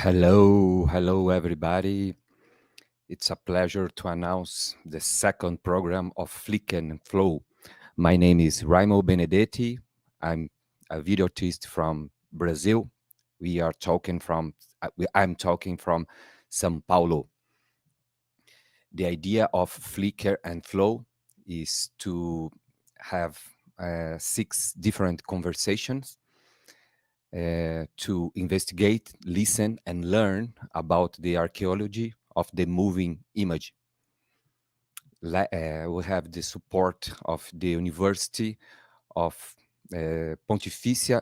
Hello everybody. It's a pleasure to announce the second program of Flick and Flow. My name is Raimo Benedetti. I'm a video artist from Brazil. We are talking from, I'm talking from São Paulo. The idea of Flickr and Flow is to have 6 different conversations to investigate, listen, and learn about the archaeology of the moving image. We have the support of the University of Pontifícia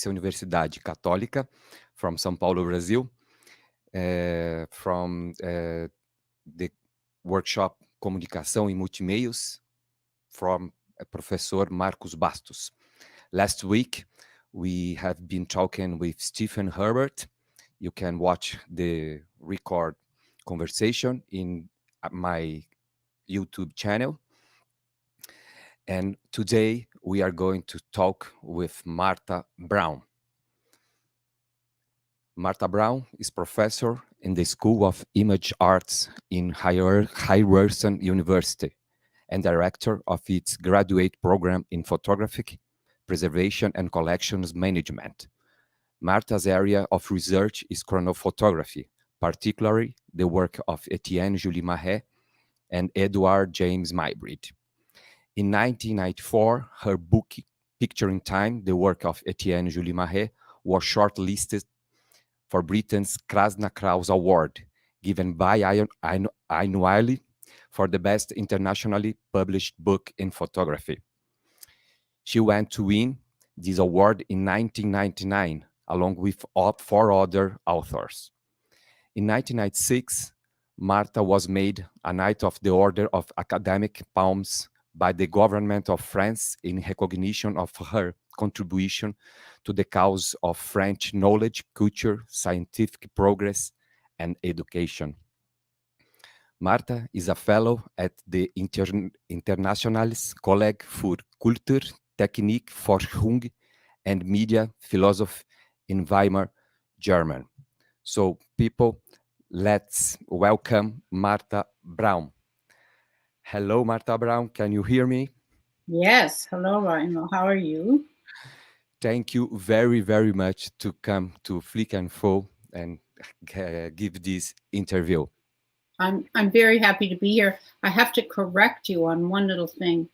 Universidade Católica from São Paulo, Brazil, from the workshop Comunicação e Multimeios from Professor Marcos Bastos. Last week, we have been talking with Stephen Herbert. You can watch the record conversation in my YouTube channel. And today we are going to talk with Marta Braun. Marta Braun is professor in the School of Image Arts in Ryerson University and director of its graduate program in Photographic, Preservation and Collections Management. Marta's area of research is chronophotography, particularly the work of Etienne, Jules Marey and Eadweard Muybridge. In 1994, her book Picture in Time, the work of Etienne Jules Marey, was shortlisted for Britain's Kraszna-Krausz Award, given biannually for the best internationally published book in photography. She went to win this award in 1999, along with 4 other authors. In 1996, Marta was made a Knight of the Order of Academic Palms by the government of France in recognition of her contribution to the cause of French knowledge, culture, scientific progress, and education. Marta is a fellow at the Internationales Kolleg für Kulturtechnikforschung and Medienphilosophie in Weimar, Germany. So, people, let's welcome Marta Braun. Hello, Marta Braun. Can you hear me? Yes. Hello, Raimo. How are you? Thank you very, very much to come to Flick and Flow and give this interview. I'm very happy to be here. I have to correct you on one little thing.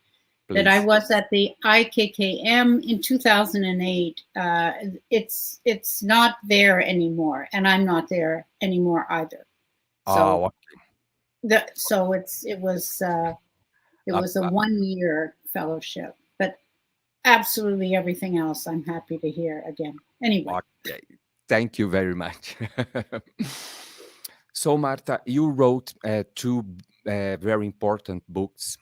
Please. That I was at the IKKM in 2008. It's not there anymore, and I'm not there anymore either. So, okay. it was a 1-year fellowship, but absolutely everything else I'm happy to hear again. Anyway. Okay. Thank you very much. So, Marta, you wrote 2 very important books,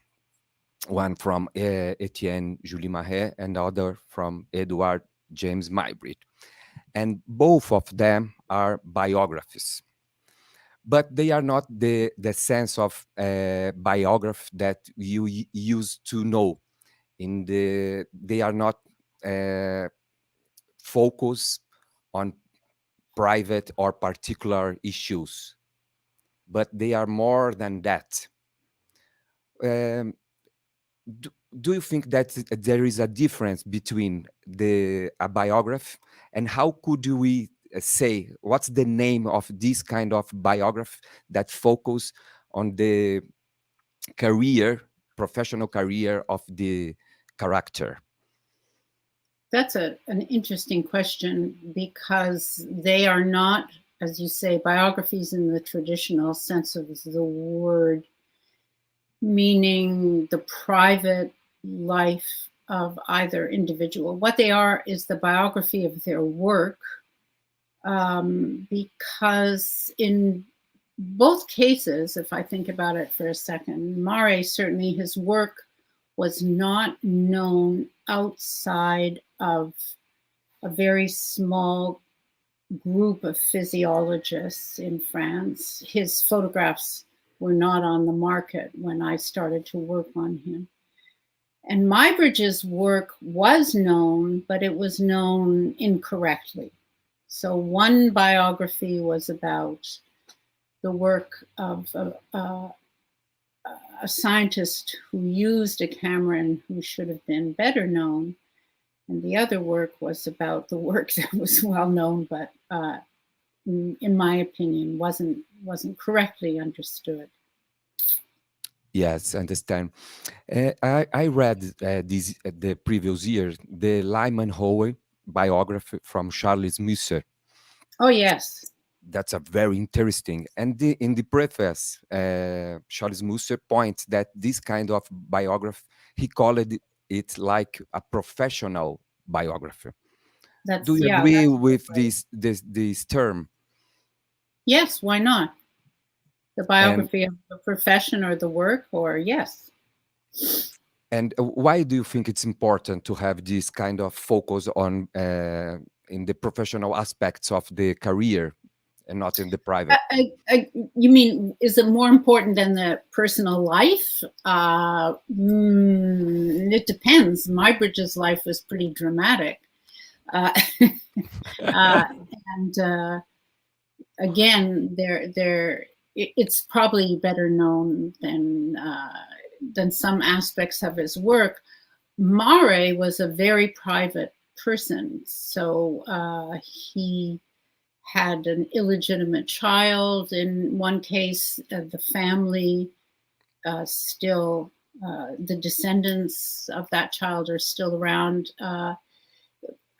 one from Etienne Jules Marey and the other from Eadweard James Muybridge. And both of them are biographies. But they are not the sense of biography that you used to know. They are not focused on private or particular issues, but they are more than that. Do you think that there is a difference between a biography, and how could we say what's the name of this kind of biography that focus on the professional career of the character? That's an interesting question, because they are not, as you say, biographies in the traditional sense of the word, meaning the private life of either individual. What they are is the biography of their work, because in both cases, if I think about it for a second, Marey, certainly his work was not known outside of a very small group of physiologists in France. His photographs were not on the market when I started to work on him. And Muybridge's work was known, but it was known incorrectly. So one biography was about the work of a scientist who used a camera and who should have been better known. And the other work was about the work that was well known, but in my opinion, wasn't correctly understood. Yes, understand. I read the previous year the Lyman Howe biography from Charles Musser. Oh yes, That's a very interesting. And in the preface, Charles Musser points that this kind of biography, he called it like a professional biography. Do you agree that's with right. this term? Yes, why not? The And biography of the profession or the work, or yes. and why do you think it's important to have this kind of focus on in the professional aspects of the career and not in the private? You mean, is it more important than the personal life? It depends. Muybridge's life was pretty dramatic. And again, it's probably better known than some aspects of his work. Marey was a very private person, so he had an illegitimate child. In one case, the family still, the descendants of that child are still around.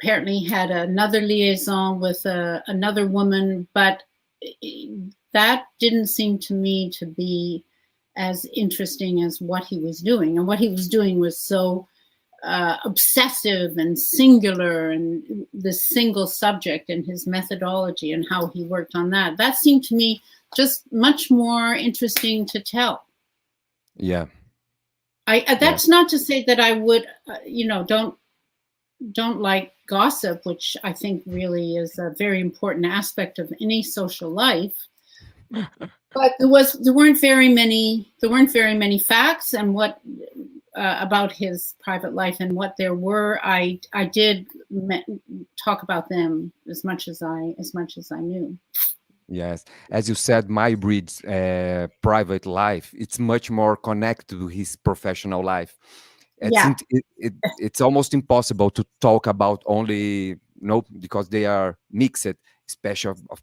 Apparently had another liaison with another woman, but that didn't seem to me to be as interesting as what he was doing. And what he was doing was so obsessive and singular, and the single subject and his methodology and how he worked on that. That seemed to me just much more interesting to tell. Yeah. That's not to say that I would, don't like gossip, which I think really is a very important aspect of any social life. But there weren't very many facts and what about his private life, and what there were, I did talk about them as much as I knew. Yes, as you said, Muybridge's private life, it's much more connected to his professional life. Yeah. It's almost impossible to talk about only because they are mixed, especially of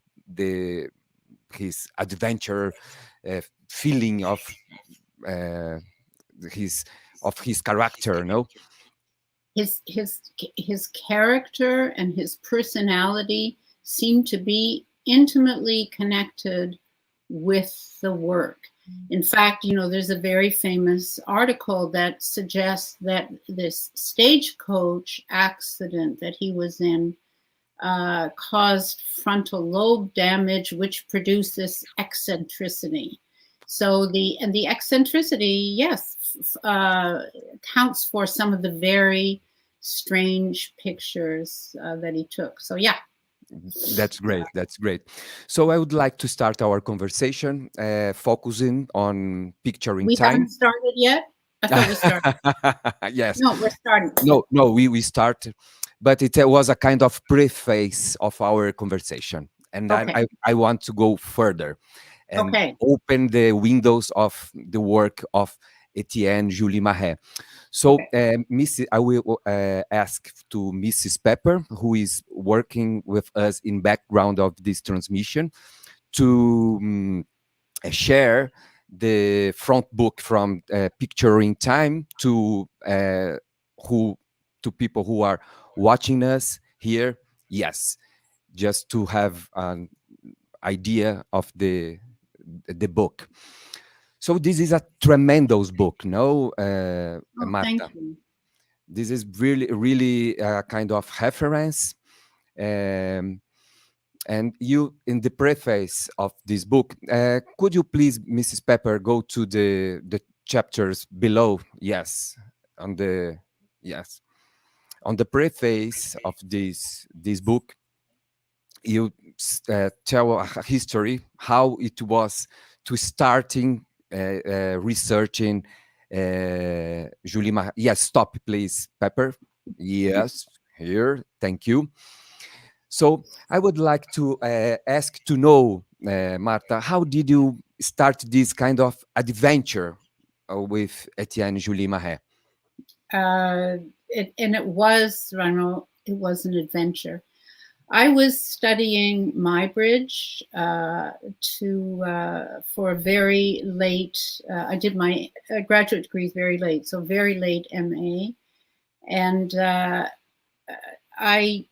his adventure feeling of his character. No, his character and his personality seem to be intimately connected with the work. In fact, there's a very famous article that suggests that this stagecoach accident that he was in caused frontal lobe damage, which produced this eccentricity. So the eccentricity, yes, counts for some of the very strange pictures that he took. So yeah. That's great. That's great. So I would like to start our conversation focusing on picturing time. We haven't started yet? I thought we started. Yes. No, we're starting. No, we started, but it was a kind of preface of our conversation. And Okay. I want to go further and Okay. open the windows of the work of Etienne Julie Marais. So, I will ask to Mrs. Pepper, who is working with us in background of this transmission, to share the front book from Picturing Time to people who are watching us here. Yes, just to have an idea of the book. So this is a tremendous book, no, Marta? Thank you. This is really a kind of reference. And you, in the preface of this book, could you please, Mrs. Pepper, go to the chapters below? Yes, on the preface of this book, you tell a history how it was to starting researching Julie Marais. Yes, stop, please, Pepper. Yes, here. Thank you. So I would like to ask to know, Marta, how did you start this kind of adventure with Etienne Julie Marais? It was, Ronald, it was an adventure. I was studying Muybridge for a very late. I did my graduate degrees very late, so very late MA, and I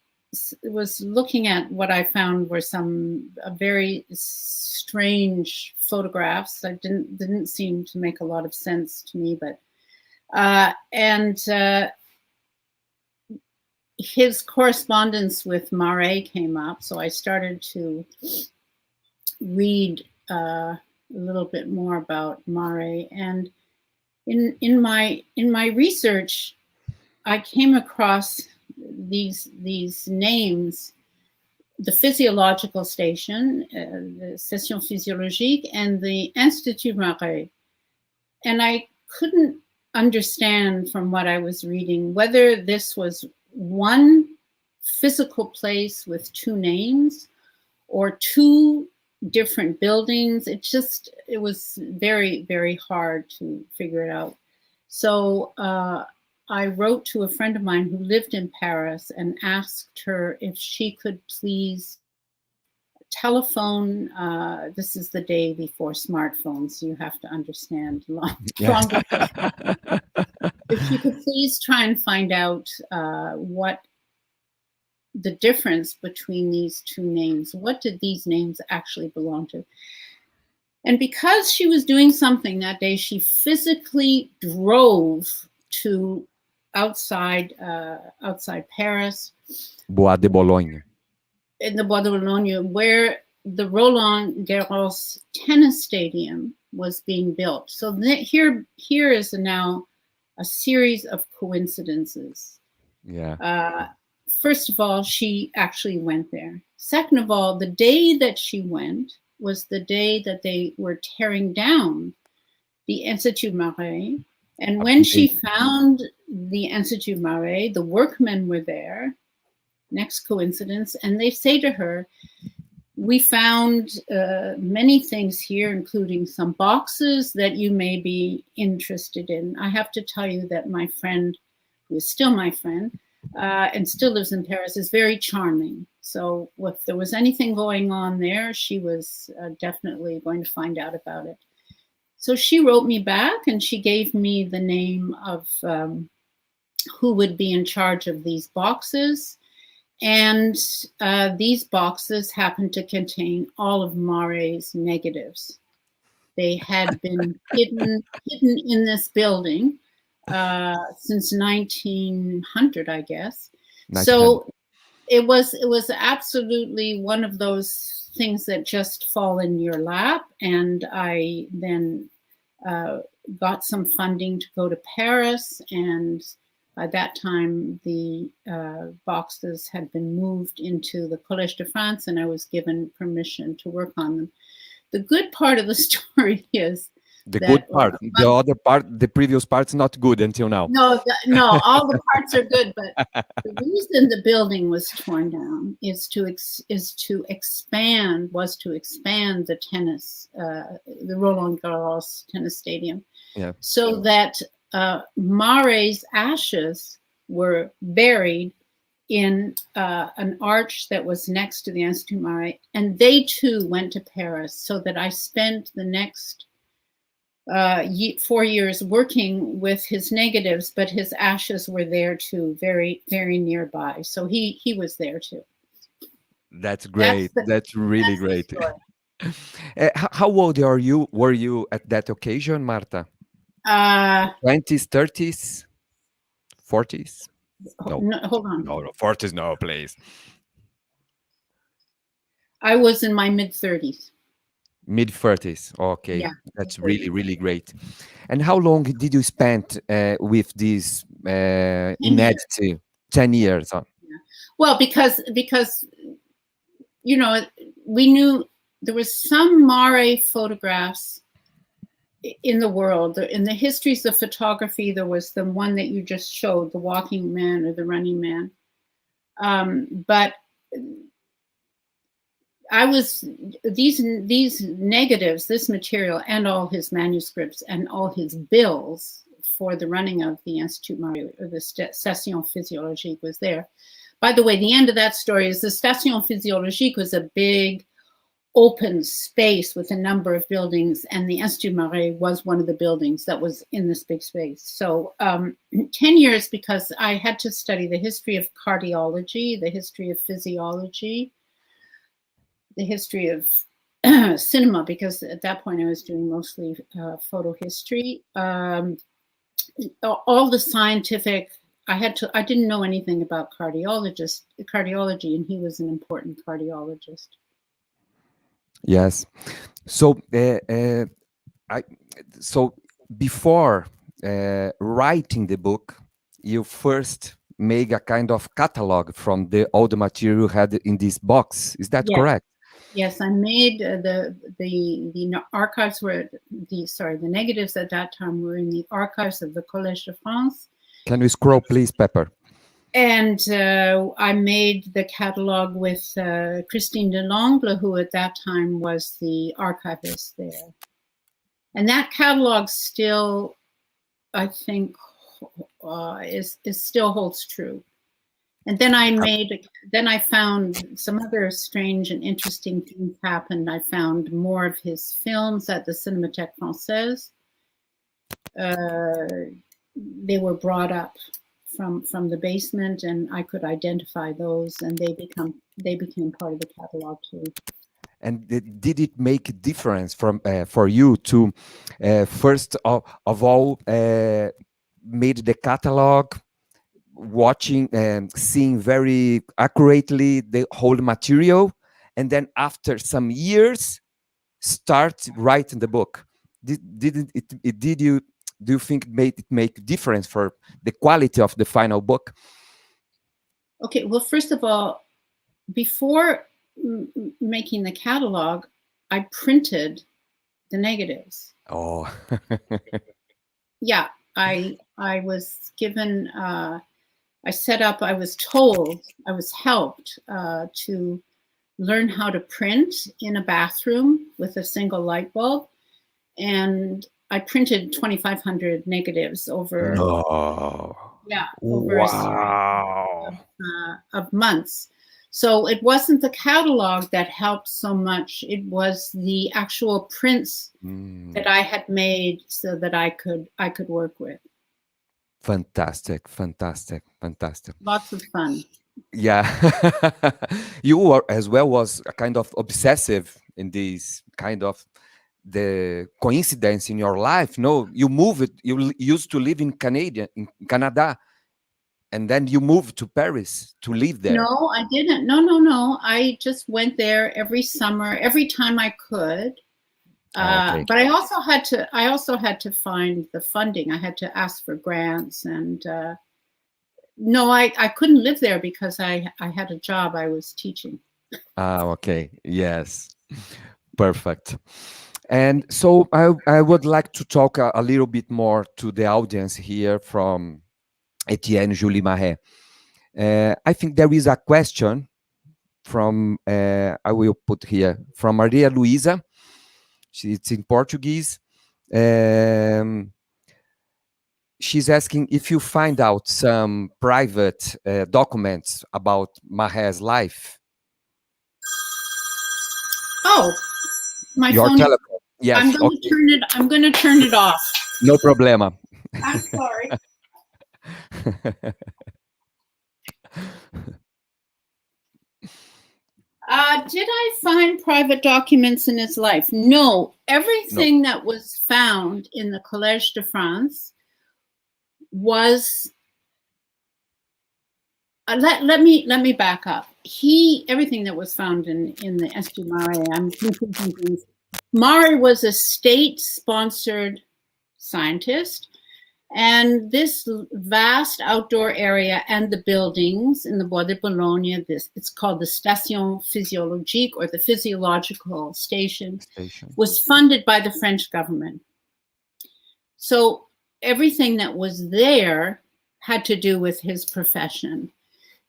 was looking at what I found were some very strange photographs that didn't seem to make a lot of sense to me, but his correspondence with Marey came up, so I started to read a little bit more about Marey. And in my research, I came across these names: the physiological station, the Session Physiologique, and the Institut Marey. And I couldn't understand from what I was reading whether this was one physical place with two names or two different buildings. It was very, very hard to figure it out. So I wrote to a friend of mine who lived in Paris and asked her if she could please telephone. This is the day before smartphones, you have to understand. Yes. If she could please try and find out what the difference between these two names, what did these names actually belong to? And because she was doing something that day, she physically drove to outside Paris, Bois de Boulogne. In the Bois de Boulogne, where the Roland Garros tennis stadium was being built. So here is now a series of coincidences. Yeah. First of all, she actually went there. Second of all, the day that she went was the day that they were tearing down the Institut Marey. And when she found the Institut Marey, the workmen were there. Next coincidence. And they say to her, we found many things here, including some boxes that you may be interested in. I have to tell you that my friend, who is still my friend, and still lives in Paris, is very charming. So if there was anything going on there, she was definitely going to find out about it. So she wrote me back and she gave me the name of who would be in charge of these boxes. And these boxes happened to contain all of Marey's negatives. They had been hidden in this building since 1900, I guess. So it was absolutely one of those things that just fall in your lap. And I then got some funding to go to Paris, and by that time the boxes had been moved into the Collège de France, and I was given permission to work on them. The good part of the story is the good part. The other part, the previous part's not good until now. No, all the parts are good, but the reason the building was torn down was to expand the tennis, the Roland Garros tennis stadium, so that Marey's ashes were buried in an arch that was next to the Institut Marey, and they too went to Paris, so that I spent the next 4 years working with his negatives, but his ashes were there too, very, very nearby. So he was there too. That's great. That's really great. How old were you at that occasion, Marta? 20s, 30s, 40s? No, hold on. No, 40s, no, please. I was in my mid-30s. Mid-30s. Okay, yeah, that's really, really great. And how long did you spend with this inedited 10 years? Yeah. Well, because you know, we knew there was some Marey photographs in the world. In the histories of photography, there was the one that you just showed, the walking man or the running man. But I was, these negatives, this material, and all his manuscripts and all his bills for the running of the Institut Marey, or the Station Physiologique, was there. By the way, the end of that story is the Station Physiologique was a big open space with a number of buildings, and the Institut Marey was one of the buildings that was in this big space. So 10 years, because I had to study the history of cardiology, the history of physiology, the history of cinema, because at that point I was doing mostly photo history. All the scientific, I didn't know anything about cardiology, and he was an important cardiologist. Yes. So, so before writing the book, you first make a kind of catalog from all the material you had in this box. Is that correct? Yes, I made the archives were the negatives at that time were in the archives of the Collège de France. Can you scroll, please, Pepper? And I made the catalog with Christine Delangle, who at that time was the archivist there. And that catalog still, I think, is still holds true. And then I found some other strange and interesting things happened. I found more of his films at the Cinémathèque Française. They were brought up from the basement, and I could identify those, and they became part of the catalog too. And did it make a difference for you to first of all made the catalog, watching and seeing very accurately the whole material, and then after some years start writing the book? Do you think it make difference for the quality of the final book? Okay, well, first of all, before making the catalog, I printed the negatives. Oh. Yeah, I was given, I was helped to learn how to print in a bathroom with a single light bulb. And I printed 2,500 negatives over, over a series of months. So it wasn't the catalog that helped so much. It was the actual prints that I had made so that I could work with. Fantastic, fantastic, fantastic. Lots of fun. Yeah. You were as well was a kind of obsessive in this kind of the coincidence in your life. No, you used to live in Canada, and then you moved to Paris to live there. No, I didn't. No. I just went there every summer, every time I could. Okay. But I also had to find the funding. I had to ask for grants, and no, I couldn't live there because I had a job. I was teaching. Okay. Yes. Perfect. And so I would like to talk a little bit more to the audience here from Etienne, Julie, Marey. I think there is a question from, I will put here, from Maria Luisa. It's in Portuguese. She's asking if you find out some private documents about Marey's life. Oh, my Your phone. telephone. Yes. I'm going to turn it off. No problema. I'm sorry. Did I find private documents in his life? No. Everything that was found in the Collège de France was. Let me back up. Everything that was found in the Institut Marey, I'm confusing things. Marey was a state-sponsored scientist, and this vast outdoor area and the buildings in the Bois de Boulogne, it's called the Station Physiologique, or the physiological station, was funded by the French government. So everything that was there had to do with his profession.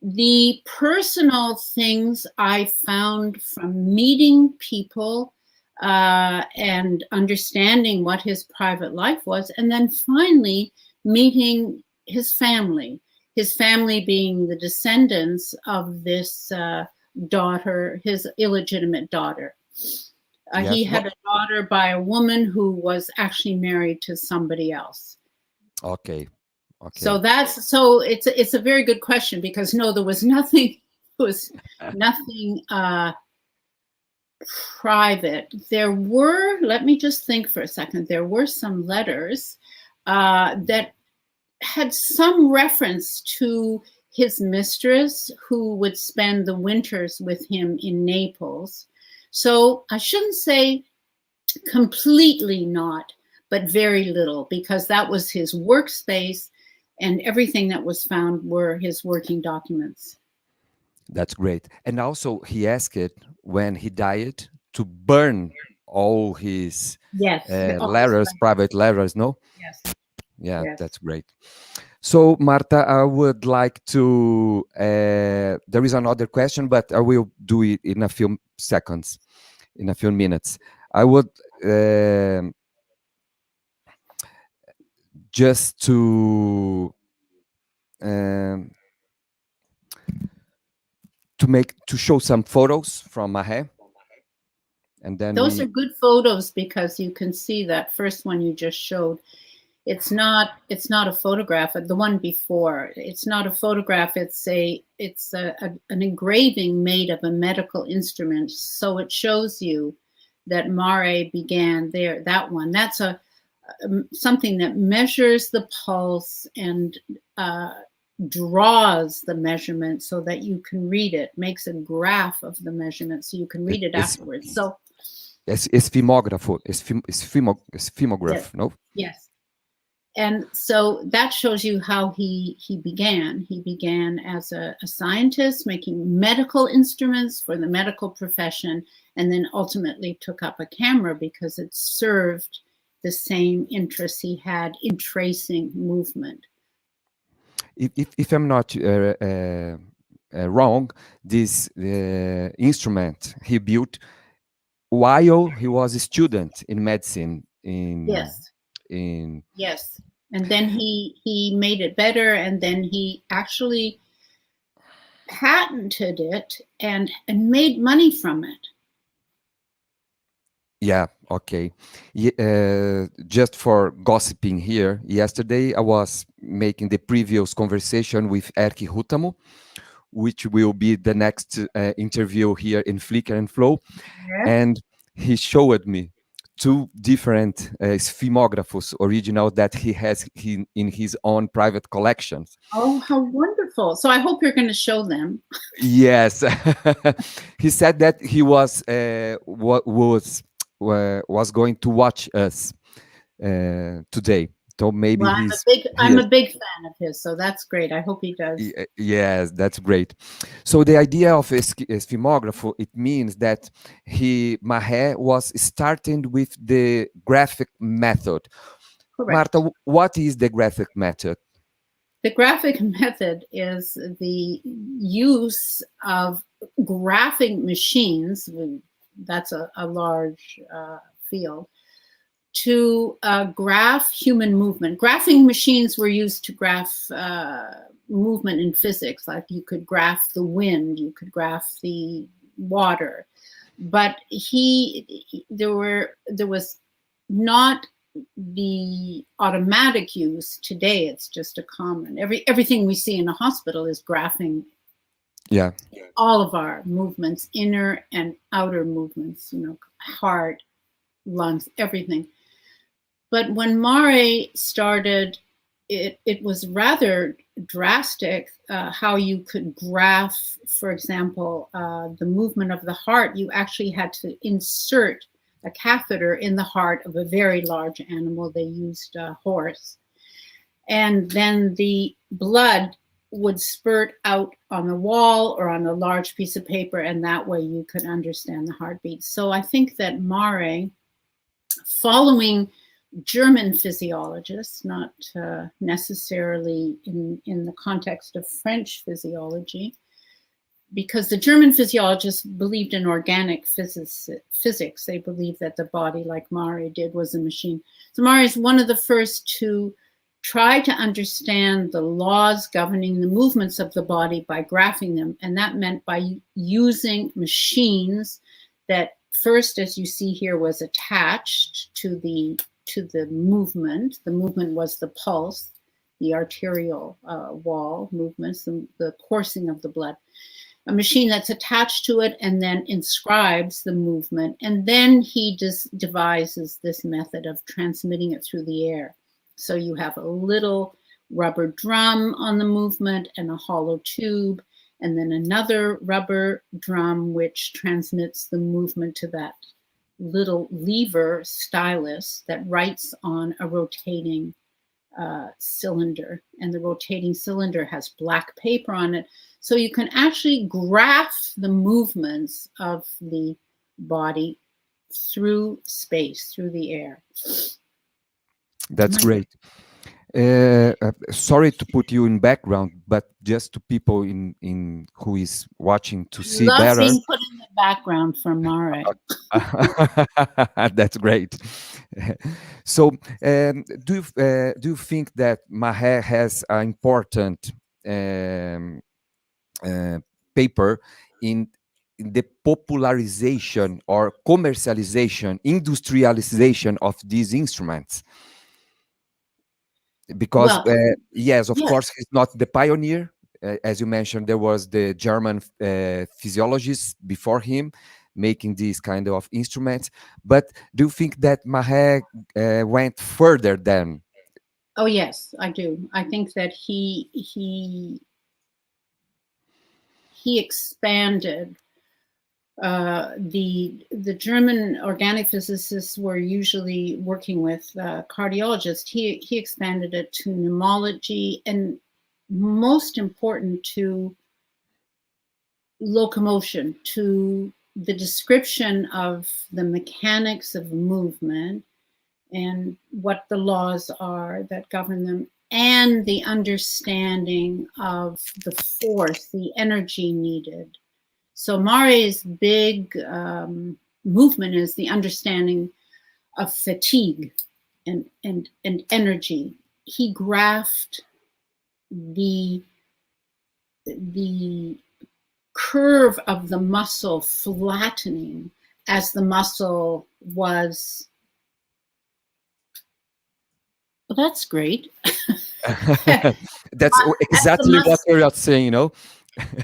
The personal things I found from meeting people and understanding what his private life was, and then finally meeting his family being the descendants of this daughter, his illegitimate daughter. Yes. He had a daughter by a woman who was actually married to somebody else. Okay. So it's a very good question, because no, there was nothing private. There were, let me just think for a second, there were some letters that had some reference to his mistress, who would spend the winters with him in Naples. So I shouldn't say completely not, but very little, because that was his workspace, and everything that was found were his working documents. That's great. And also, he asked it when he died to burn all his letters, private letters, no? Yes. Yeah, yes. That's great. So, Marta, I would like to, there is another question, but I will do it in a few seconds, in a few minutes. I would just to show some photos from Marey, and then those are good photos, because you can see that first one you just showed. It's not a photograph. The one before, it's not a photograph. It's an engraving made of a medical instrument. So it shows you that Marey began there. That one. That's something that measures the pulse and draws the measurement so that you can read it. Makes a graph of the measurement so you can read it afterwards. So it's phimograph. It's phimograph. Yes. No. Yes. And so that shows you how he began. He began as a scientist, making medical instruments for the medical profession, and then ultimately took up a camera because it served the same interests he had in tracing movement. If I'm not wrong, this instrument he built while he was a student in medicine Yes. And then he made it better, and then he actually patented it and made money from it. Yeah, okay. Just for gossiping here, yesterday I was making the previous conversation with Erkki Hutamo, which will be the next interview here in Flickr and Flow. Yeah. And he showed me two different sphemographs original that he has in his own private collections. Oh, how wonderful. So I hope you're going to show them. Yes. He said that he was going to watch us today. So maybe well, I'm a big fan of his, so that's great. I hope he does. Yes, that's great. So the idea of a sphemegraph, it means that Marey was starting with the graphic method. Correct. Marta, what is the graphic method? The graphic method is the use of graphing machines. That's a large field. To graph human movement. Graphing machines were used to graph movement in physics, like you could graph the wind, you could graph the water, but there was not the automatic use. Today it's just a common, everything we see in a hospital is graphing. Yeah. All of our movements, inner and outer movements, heart, lungs, everything. But when Marey started, it was rather drastic how you could graph, for example, the movement of the heart. You actually had to insert a catheter in the heart of a very large animal. They used a horse. And then the blood would spurt out on the wall or on a large piece of paper, and that way you could understand the heartbeat. So I think that Marey, following German physiologists, not necessarily in the context of French physiology, because the German physiologists believed in organic physics. They believed that the body, like Marey did, was a machine. So Marey is one of the first to try to understand the laws governing the movements of the body by graphing them. And that meant by using machines that first, as you see here, was attached to the movement. The movement was the pulse, the arterial wall movements, the coursing of the blood. A machine that's attached to it and then inscribes the movement. And then he devises this method of transmitting it through the air. So you have a little rubber drum on the movement and a hollow tube, and then another rubber drum which transmits the movement to that little lever stylus that writes on a rotating cylinder. And the rotating cylinder has black paper on it. So you can actually graph the movements of the body through space, through the air. That's great. Sorry to put you in background, but just to people in who is watching to see Love better. being put in the background for Marey. That's great. So, do you think that Marey has an important paper in the popularization or commercialization, industrialization of these instruments? Because yes, of course, he's not the pioneer. As you mentioned, there was the German physiologist before him making these kind of instruments. But do you think that Marey went further than? Oh yes, I do. I think that he expanded. The German organic physicists were usually working with cardiologists. He expanded it to pneumology, and most important, to locomotion, to the description of the mechanics of movement and what the laws are that govern them, and the understanding of the force, the energy needed. So Marey's big movement is the understanding of fatigue and energy. He graphed the curve of the muscle flattening as the muscle was. Well, that's great. That's exactly what you're saying, you know?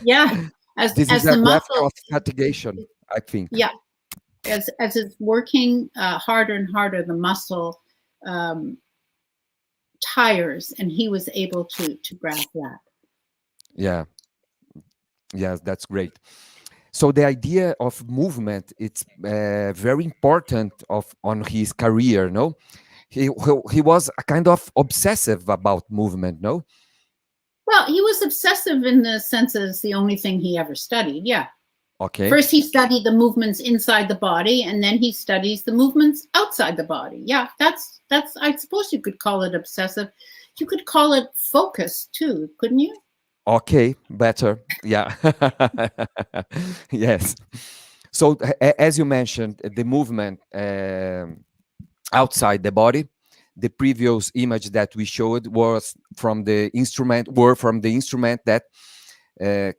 Yeah. This is a muscle of fatigation, I think. Yeah. As it's working harder and harder, the muscle tires, and he was able to graph that. Yeah. Yes, that's great. So the idea of movement, it's very important on his career, no? He was a kind of obsessive about movement, no? Well, he was obsessive in the sense that it's the only thing he ever studied, yeah. Okay. First, he studied the movements inside the body, and then he studies the movements outside the body. Yeah, that's. I suppose you could call it obsessive. You could call it focused too, couldn't you? Okay, better. Yeah. Yes. So as you mentioned, the movement outside the body. The previous image that we showed was from the instrument. That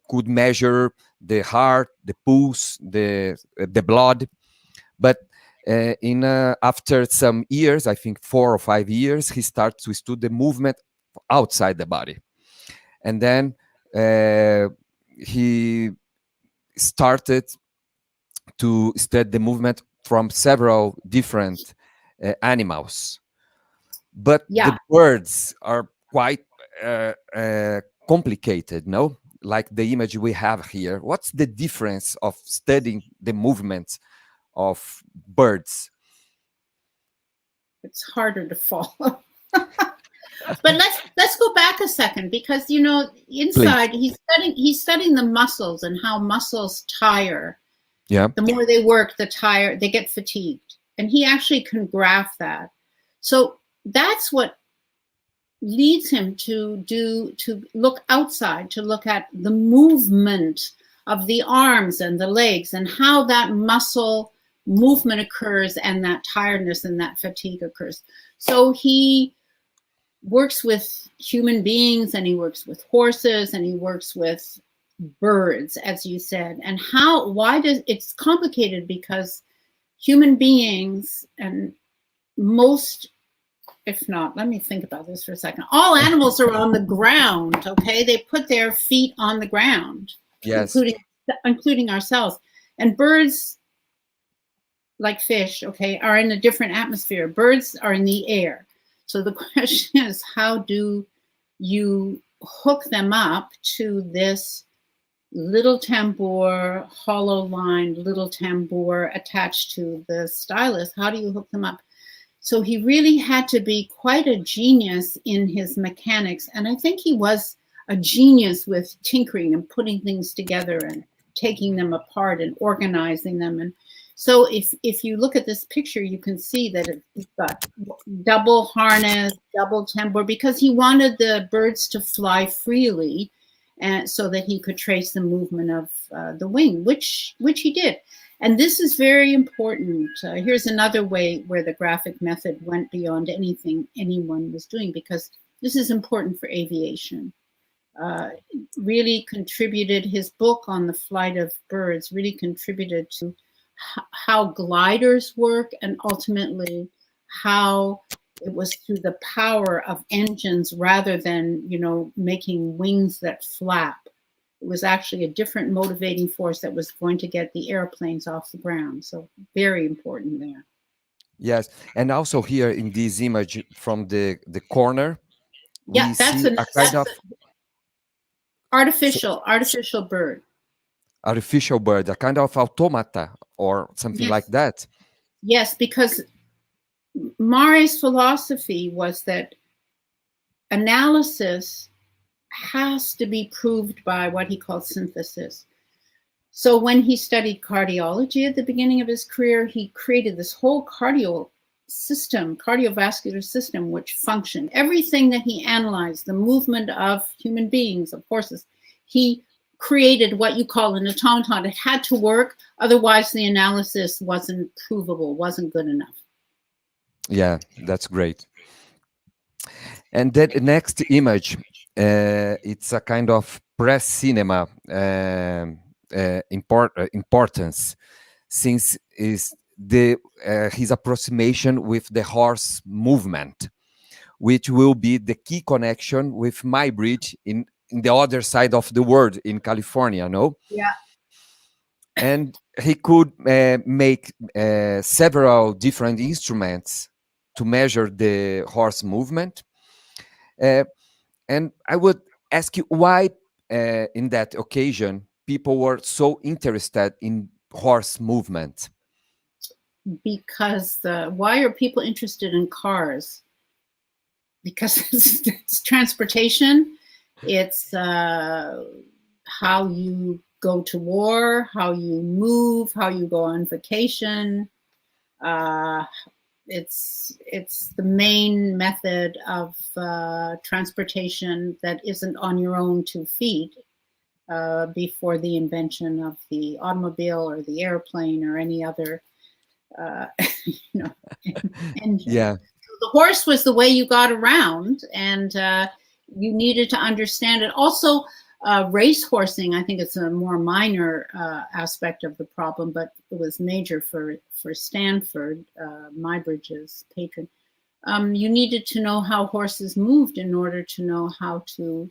could measure the heart, the pulse, the blood. But after some years, I think 4 or 5 years, he starts to study the movement outside the body, and then he started to study the movement from several different animals. But the birds are quite complicated, no? Like the image we have here. What's the difference of studying the movements of birds? It's harder to follow. But let's go back a second, because inside he's studying the muscles and how muscles tire. Yeah. The more they work, they get fatigued, and he actually can graph that. So that's what leads him to look outside, to look at the movement of the arms and the legs and how that muscle movement occurs and that tiredness and that fatigue occurs. So he works with human beings, and he works with horses, and he works with birds, as you said. And it's complicated because human beings, and most, if not, let me think about this for a second. All animals are on the ground, okay? They put their feet on the ground, Yes. including ourselves. And birds, like fish, okay, are in a different atmosphere. Birds are in the air. So the question is, how do you hook them up to this little tambour, hollow-lined little tambour attached to the stylus? How do you hook them up? So he really had to be quite a genius in his mechanics. And I think he was a genius with tinkering and putting things together and taking them apart and organizing them. And so if you look at this picture, you can see that it's got double harness, double tambour, because he wanted the birds to fly freely, and so that he could trace the movement of the wing, which he did. And this is very important. Here's another way where the graphic method went beyond anything anyone was doing, because this is important for aviation. Really contributed, his book on the flight of birds really contributed to how gliders work, and ultimately how it was through the power of engines rather than, making wings that flap. It was actually a different motivating force that was going to get the airplanes off the ground. So very important there. Yes, and also here in this image from the corner, yeah, that's a kind of artificial bird. Artificial bird, a kind of automata or something like that. Yes, because Marey's philosophy was that analysis has to be proved by what he called synthesis. So when he studied cardiology at the beginning of his career, he created this whole cardiovascular system, which functioned. Everything that he analyzed, the movement of human beings, of horses, he created what you call an automaton. It had to work, otherwise the analysis wasn't provable, wasn't good enough. Yeah, that's great. And then the next image, it's a kind of press cinema importance, since is his approximation with the horse movement, which will be the key connection with Muybridge in the other side of the world, in California, no? Yeah. And he could make several different instruments to measure the horse movement. And I would ask you why, in that occasion, people were so interested in horse movement. Because why are people interested in cars? Because it's transportation. It's how you go to war, how you move, how you go on vacation. It's the main method of transportation that isn't on your own 2 feet before the invention of the automobile or the airplane or any other engine. Yeah. The horse was the way you got around, and you needed to understand it. Also, race horsing, I think it's a more minor aspect of the problem, but it was major for Stanford, Muybridge's patron. You needed to know how horses moved in order to know how to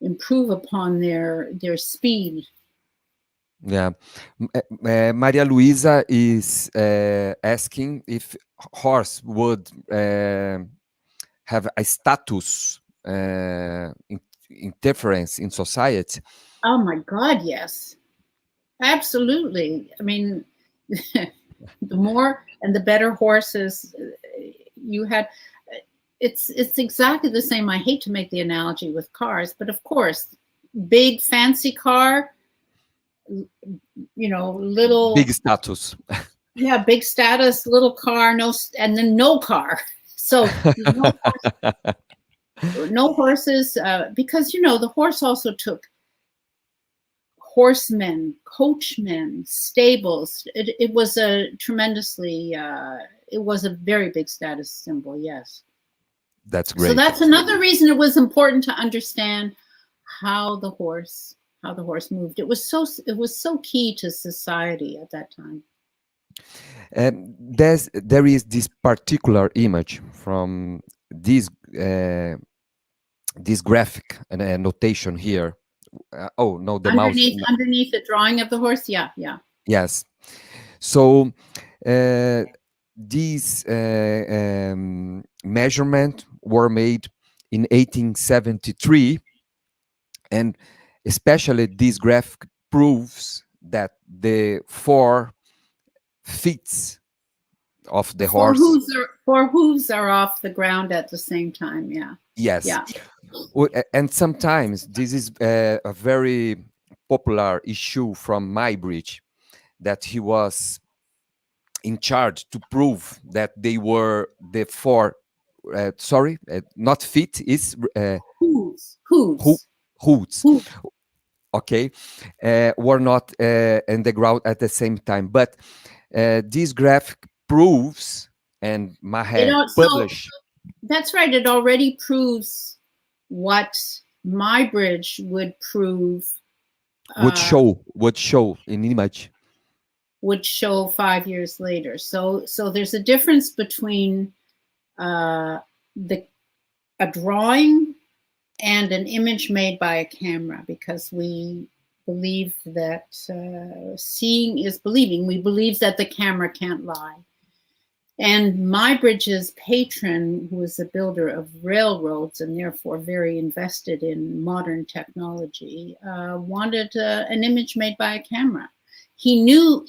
improve upon their speed. Yeah. Maria Luisa is asking if horse would have a status interference in society. Oh my God, yes. Absolutely. I mean, the more and the better horses you had, it's exactly the same. I hate to make the analogy with cars, but of course, big fancy car, little big status. Yeah, big status, little car, and then no car. So no horses, because, you know, the horse also took horsemen, coachmen, stables. It was a tremendously, it was a very big status symbol, yes. That's So great. that's another reason it was important to understand how the horse moved. It was so key to society at that time. There is this particular image from this this graphic and notation here. Oh no, the mouse. Underneath the drawing of the horse, yeah. Yes. So these measurements were made in 1873, and especially this graphic proves that the 4 feet of the horse. Four hooves are off the ground at the same time. Yeah. Yes. Yeah. And sometimes this is a very popular issue from Muybridge, that he was in charge to prove that they were the 4 not feet, is hooves. Hooves. Okay, were not in the ground at the same time. But this graphic proves, and Maher published. That's right. It already proves what Muybridge would prove. Would show in image. Would show 5 years later. So there's a difference between a drawing and an image made by a camera, because we believe that seeing is believing. We believe that the camera can't lie. And Muybridge's patron, who was a builder of railroads and therefore very invested in modern technology, wanted an image made by a camera. He knew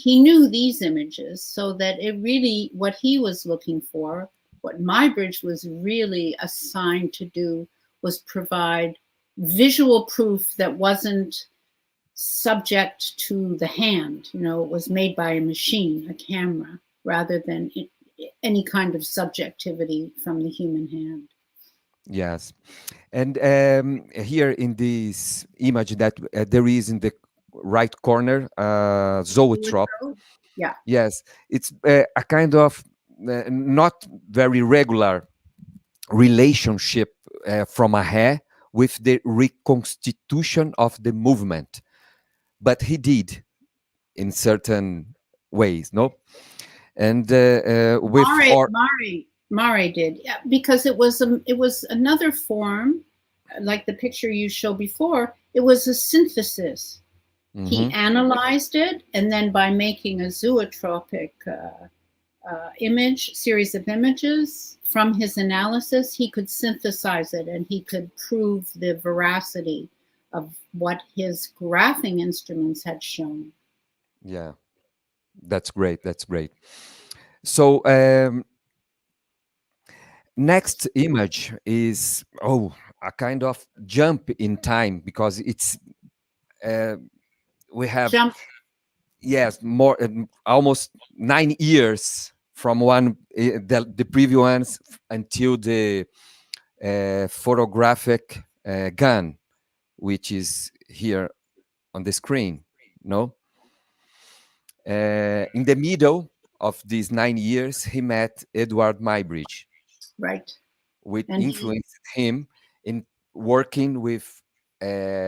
these images, so that it really, what he was looking for, what Muybridge was really assigned to do, was provide visual proof that wasn't subject to the hand. You know, it was made by a machine, a camera, rather than any kind of subjectivity from the human hand. Yes. And here in this image that there is in the right corner, zoetrope. Yeah. Yes, it's a kind of not very regular relationship from a hair with the reconstitution of the movement, but he did in certain ways, no? And with Marey did, yeah, because it was another form, like the picture you showed before. It was a synthesis. Mm-hmm. He analyzed it, and then by making a zoetropic series of images from his analysis, he could synthesize it, and he could prove the veracity of what his graphing instruments had shown. Yeah, that's great. That's great. So next image is a kind of jump in time, because it's we have more almost 9 years from one the previous ones until the photographic gun, which is here on the screen. No, in the middle of these 9 years, he met Eadweard Muybridge, right, which influenced him in working with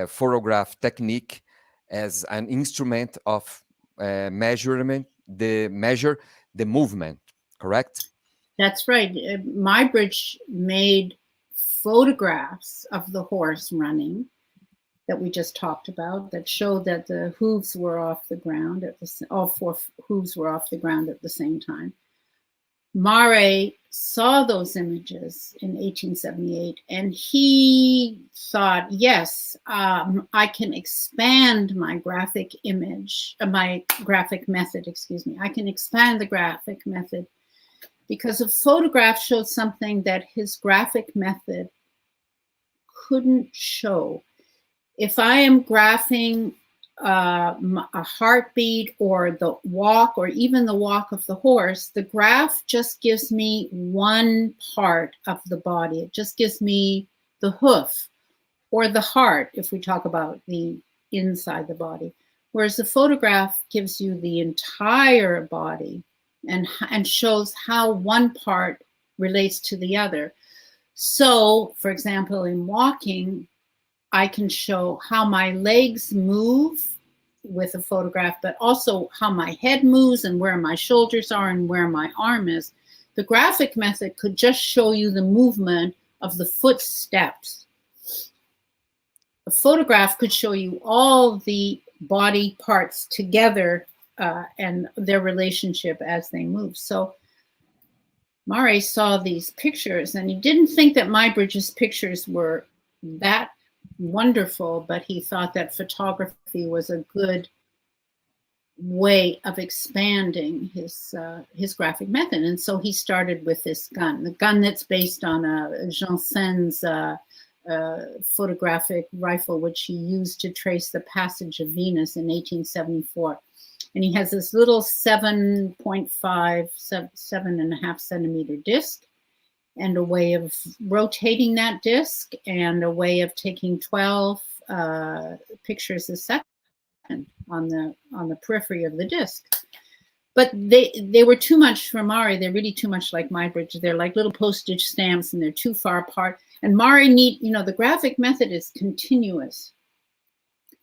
photograph technique as an instrument of measure the movement. Correct? That's right. Muybridge made photographs of the horse running that we just talked about, that showed that the hooves were off the ground all 4 hooves were off the ground at the same time. Marey saw those images in 1878, and he thought, yes, I can expand my graphic method, excuse me. I can expand the graphic method, because a photograph showed something that his graphic method couldn't show. If I am graphing a heartbeat or the walk or even the walk of the horse, the graph just gives me one part of the body. It just gives me the hoof or the heart, if we talk about the inside the body. Whereas the photograph gives you the entire body and shows how one part relates to the other. So, for example, in walking, I can show how my legs move with a photograph, but also how my head moves and where my shoulders are and where my arm is. The graphic method could just show you the movement of the footsteps. A photograph could show you all the body parts together and their relationship as they move. So Marey saw these pictures and he didn't think that Muybridge's pictures were that wonderful, but he thought that photography was a good way of expanding his graphic method. And so he started with this gun, the gun that's based on Jansen's photographic rifle, which he used to trace the passage of Venus in 1874. And he has this little 7.5 centimeter disc, and a way of rotating that disc, and a way of taking 12 pictures a second on the periphery of the disc. But they were too much for Marey. They're really too much like Muybridge. They're like little postage stamps, and they're too far apart. And Marey the graphic method is continuous,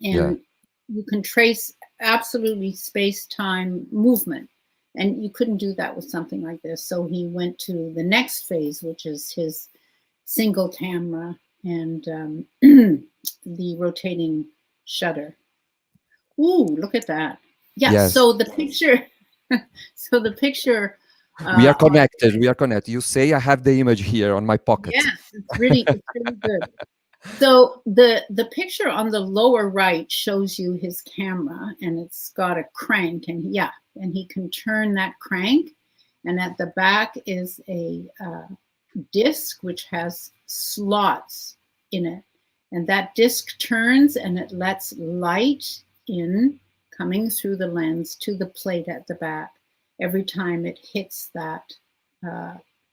and you can trace absolutely space-time movement. And you couldn't do that with something like this. So he went to the next phase, which is his single camera and the rotating shutter. Ooh, look at that. Yeah, Yes. so the picture, we are connected. We are connected. You say I have the image here on my pocket. Yes, it's really good. So the picture on the lower right shows you his camera, and it's got a crank, and he can turn that crank, and at the back is a disc which has slots in it, and that disc turns and it lets light in coming through the lens to the plate at the back every time it hits that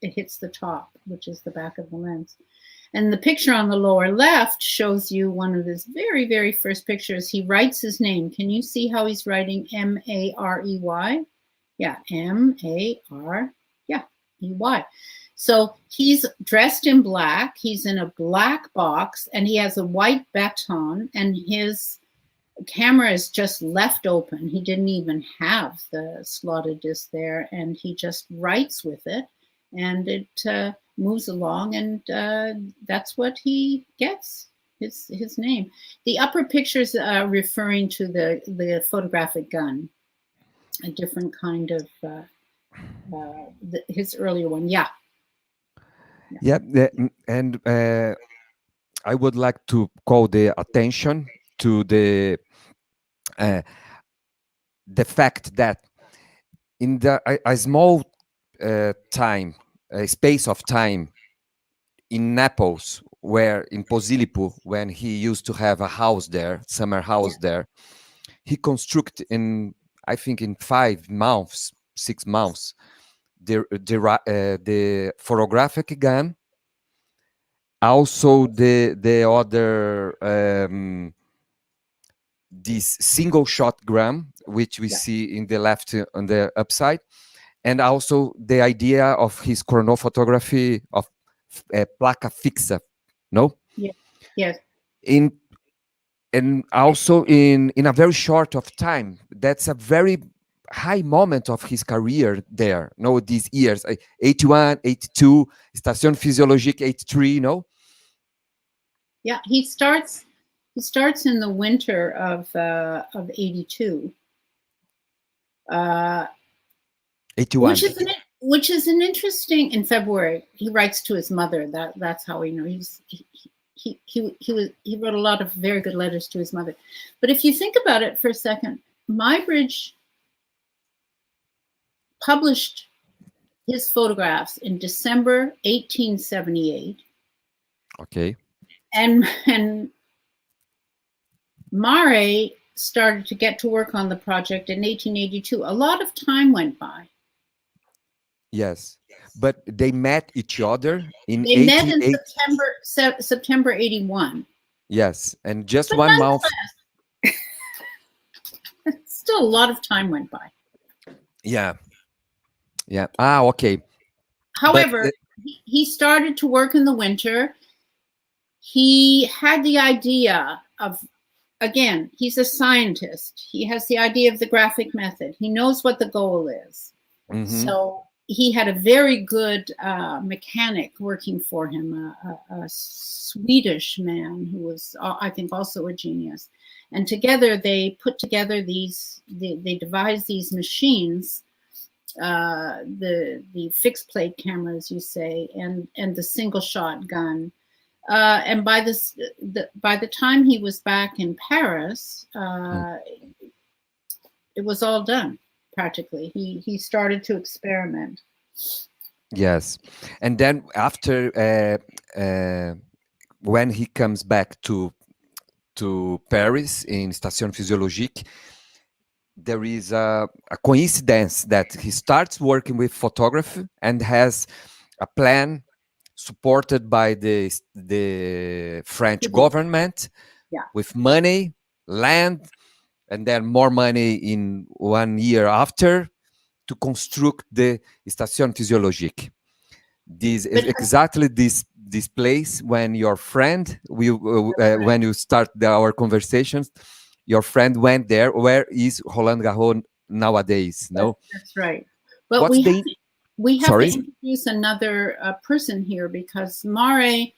it hits the top, which is the back of the lens. And the picture on the lower left shows you one of his very, very first pictures. He writes his name. Can you see how he's writing M-A-R-E-Y? Yeah, M-A-R, E-Y. So he's dressed in black. He's in a black box, and he has a white baton, and his camera is just left open. He didn't even have the slotted disc there, and he just writes with it, and it moves along, and that's what he gets, his name. The upper pictures are referring to the photographic gun, a different kind of his earlier one. And I would like to call the attention to the fact that in a small space of time in Naples, where in Posillipo, when he used to have a house there, summer house there, he constructed in 5 months, 6 months, the photographic gun, also the other this single shot gram, which we see in the left on the upside, and also the idea of his chronophotography of placa fixa, no? Yes. And also in a very short of time. That's a very high moment of his career there, no? These years, 81, 82, Station Physiologique 83, no? Yeah, he starts in the winter of 82. 81. Which is an interesting. In February, he writes to his mother. That's how we know he wrote a lot of very good letters to his mother. But if you think about it for a second, Muybridge published his photographs in December 1878. Okay. And Marey started to get to work on the project in 1882, a lot of time went by. Yes, but they met each other in They met in 88. September 81. Yes, and just But 1 month. Still a lot of time went by. Yeah. Yeah. Ah, okay. However, he started to work in the winter. He had the idea of, again, he's a scientist. He has the idea of the graphic method. He knows what the goal is. So he had a very good mechanic working for him, a Swedish man who was, I think, also a genius. And together they put together they devised these machines, the fixed plate camera, as you say, and the single shot gun. And by the time he was back in Paris, it was all done. Practically, he started to experiment. Yes, and then after when he comes back to Paris in Station Physiologique, there is a coincidence that he starts working with photography and has a plan supported by the French government, with money, land, and then more money in 1 year after, to construct the Station Physiologique. This is exactly this place when your friend, when you start our conversations, your friend went there. Where is Roland Garros nowadays? No, that's right. But we have to introduce another person here, because Marey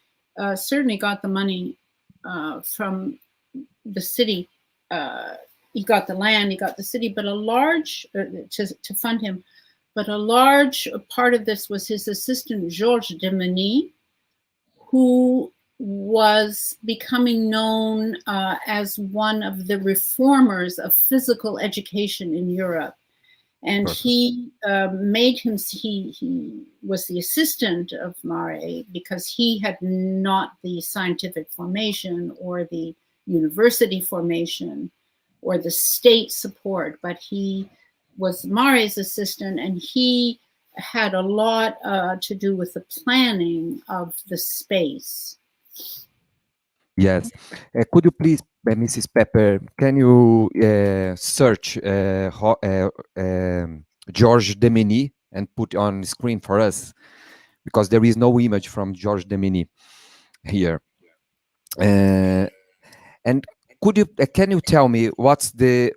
certainly got the money from the city. He got the land, he got the city, but a large to fund him. But a large part of this was his assistant, Georges Demini, who was becoming known as one of the reformers of physical education in Europe. And he he was the assistant of Marey because he had not the scientific formation or the university formation or the state support, but he was Marey's assistant, and he had a lot to do with the planning of the space. Yes. Could you please, Mrs. Pepper, can you search Georges Demini and put on the screen for us? Because there is no image from Georges Demini here. And can you tell me what's the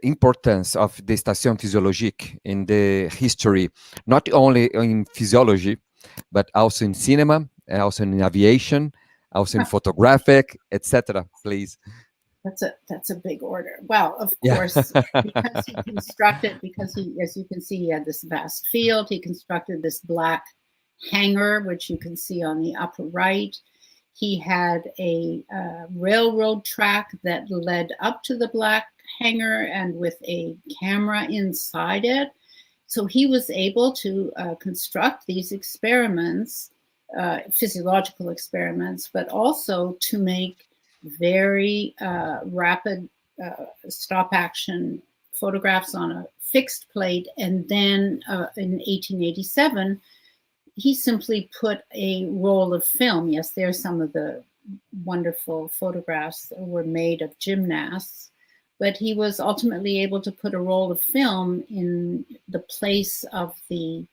importance of the Station Physiologique in the history, not only in physiology, but also in cinema, also in aviation, also in photographic, etc. Please. That's a big order. Well, of course, because he constructed, as you can see, he had this vast field. He constructed this black hangar, which you can see on the upper right. He had a railroad track that led up to the black hangar and with a camera inside it. So he was able to construct these experiments, physiological experiments, but also to make very rapid stop action photographs on a fixed plate. And then in 1887, he simply put a roll of film. Yes, there's some of the wonderful photographs that were made of gymnasts, but he was ultimately able to put a roll of film in the place of the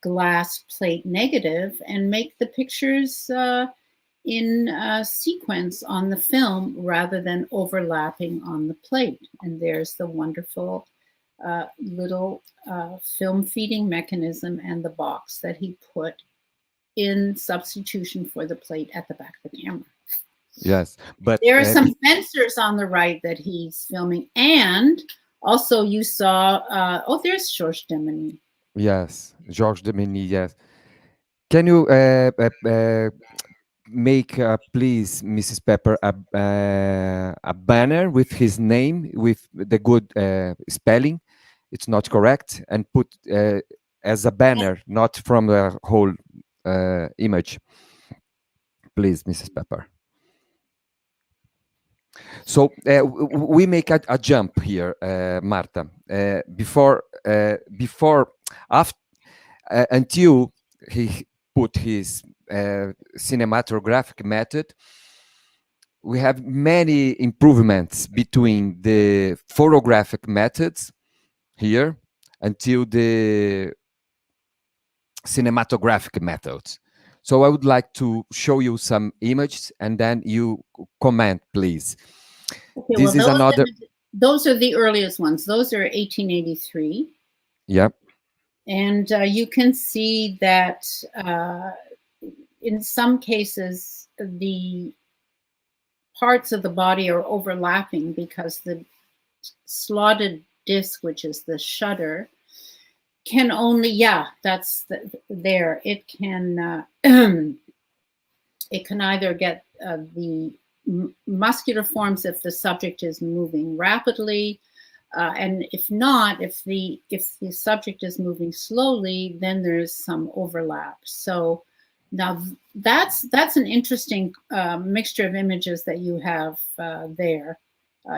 glass plate negative and make the pictures in sequence on the film rather than overlapping on the plate. And there's the wonderful little film feeding mechanism and the box that he put in substitution for the plate at the back of the camera. Yes, but there are some sensors on the right that he's filming, and also you saw. There's Georges Demini. Yes, Georges Demini. Yes. Can you make, please, Mrs. Pepper, a banner with his name with the good spelling? It's not correct, and put as a banner, not from the whole image. Please, Mrs. Pepper. So we make a jump here, Marta. Before, after, until he put his cinematographic method, we have many improvements between the photographic methods here until the cinematographic methods. So I would like to show you some images and then you comment, please. Okay, This is well, another. those are the earliest ones. Those are 1883. Yeah. And you can see that in some cases, the parts of the body are overlapping because the slotted disc, which is the shutter, can only, yeah, that's there. It can it can either get the muscular forms if the subject is moving rapidly, and if not, if the subject is moving slowly, then there's some overlap. So now that's an interesting mixture of images that you have there.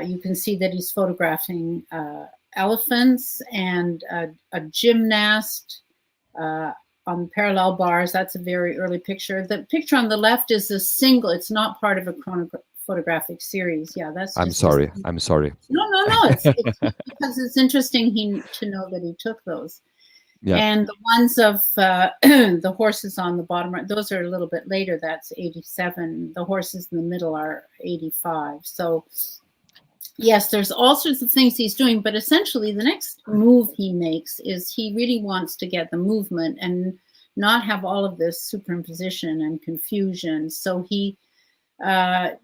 You can see that he's photographing elephants and a gymnast on parallel bars. That's a very early picture. The picture on the left is a single. It's not part of a chronophotographic series. Yeah, that's. I'm sorry. I'm sorry. No. It's because it's interesting to know that he took those. Yeah. And the ones of the horses on the bottom right, those are a little bit later. That's 87. The horses in the middle are 85. So yes, there's all sorts of things he's doing, but essentially the next move he makes is he really wants to get the movement and not have all of this superimposition and confusion. So he, yes,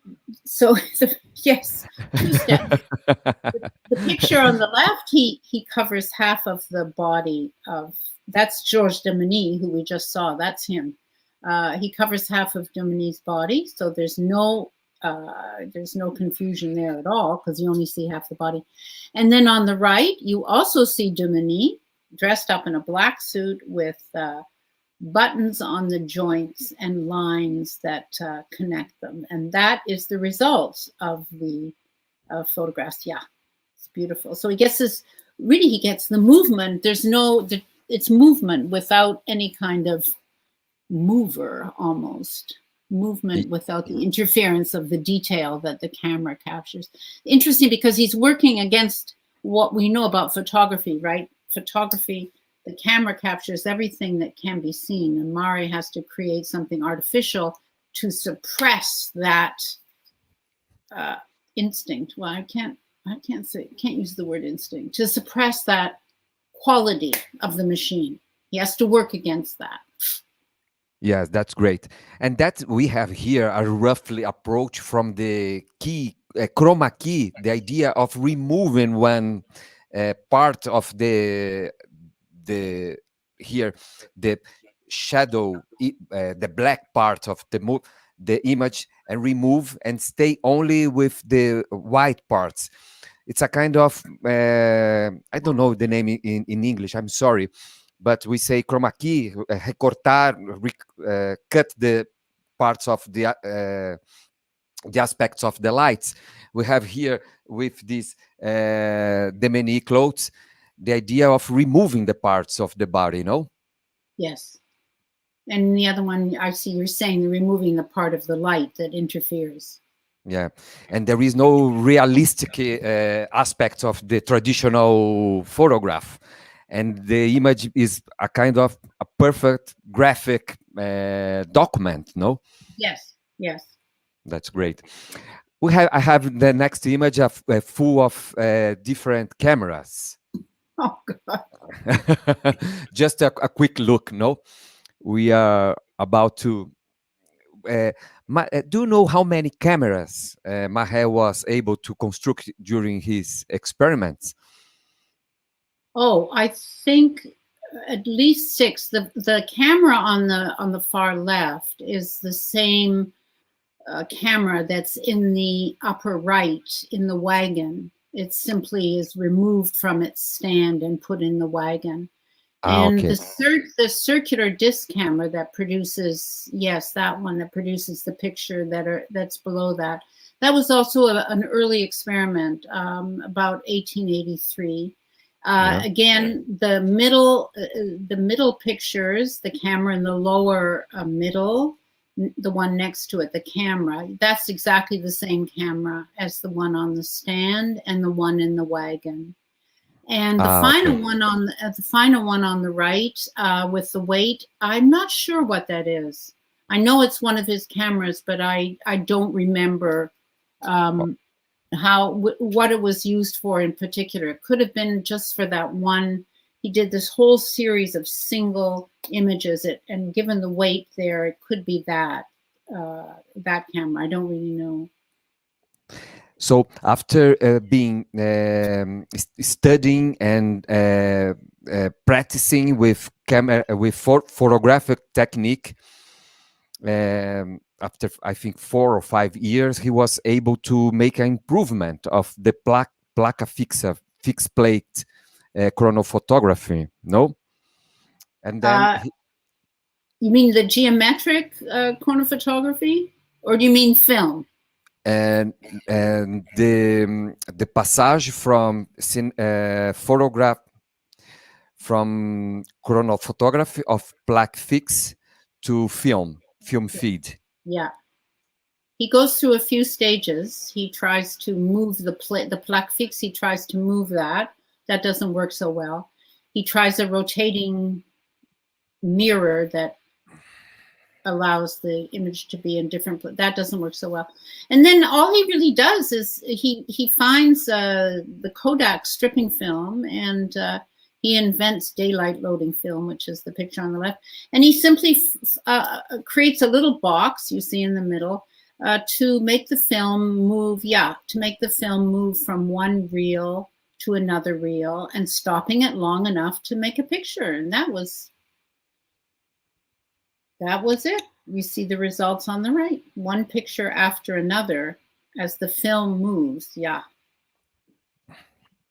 two steps. The picture on the left, he covers half of the body of, that's Georges Demini, who we just saw, that's him. He covers half of Demini's body, so there's no confusion there at all because you only see half the body. And then on the right, you also see Demini dressed up in a black suit with buttons on the joints and lines that connect them. And that is the result of the photographs. Yeah, it's beautiful. So he gets this, really he gets the movement. It's movement without any kind of mover almost. Movement without the interference of the detail that the camera captures. Interesting because he's working against what we know about photography, right? Photography, the camera captures everything that can be seen, and Marey has to create something artificial to suppress that instinct. Well, I can't use the word instinct. To suppress that quality of the machine. He has to work against that. Yes, that's great. And that we have here a roughly approach from the key, chroma key, the idea of removing one part of the shadow, the black part of the image, and remove and stay only with the white parts. It's a kind of, I don't know the name in English, I'm sorry. But we say chroma key, recortar, cut the parts of the aspects of the lights. We have here with this demini clothes, the idea of removing the parts of the body, no? Yes. And the other one, I see you're saying removing the part of the light that interferes. Yeah, and there is no realistic aspect of the traditional photograph. And the image is a kind of a perfect graphic document, no? Yes, yes. That's great. I have the next image of full of different cameras. Oh God! Just a quick look, no? We are about to. Do you know how many cameras Marey was able to construct during his experiments? Oh, I think at least 6. The camera on the far left is the same camera that's in the upper right in the wagon. It simply is removed from its stand and put in the wagon. And okay. The circular disc camera that produces, yes, that one that produces the picture that's below that. That was also an early experiment, about 1883. Again, the middle pictures, the camera in the lower middle, the one next to it, the camera, that's exactly the same camera as the one on the stand and the one in the wagon. And the final one on the right with the weight, I'm not sure what that is. I know it's one of his cameras, but I don't remember what it was used for in particular. It could have been just for that one. He did this whole series of single images, and given the weight there, it could be that camera. I don't really know. So after being studying and practicing with photographic technique, after I think 4 or 5 years, he was able to make an improvement of the placa fixa, fixed plate chronophotography. No, and then you mean the geometric chronophotography, or do you mean film? And the passage from photograph from chronophotography of plaque fix to film feed. Yeah, he goes through a few stages. He tries to move the plaque fix. He tries to move that. That doesn't work so well. He tries a rotating mirror that allows the image to be in different, that doesn't work so well. And then all he really does is he finds the Kodak stripping film, and he invents daylight loading film, which is the picture on the left. And he simply creates a little box you see in the middle to make the film move, from one reel to another reel and stopping it long enough to make a picture. And that was it. You see the results on the right, one picture after another as the film moves. Yeah.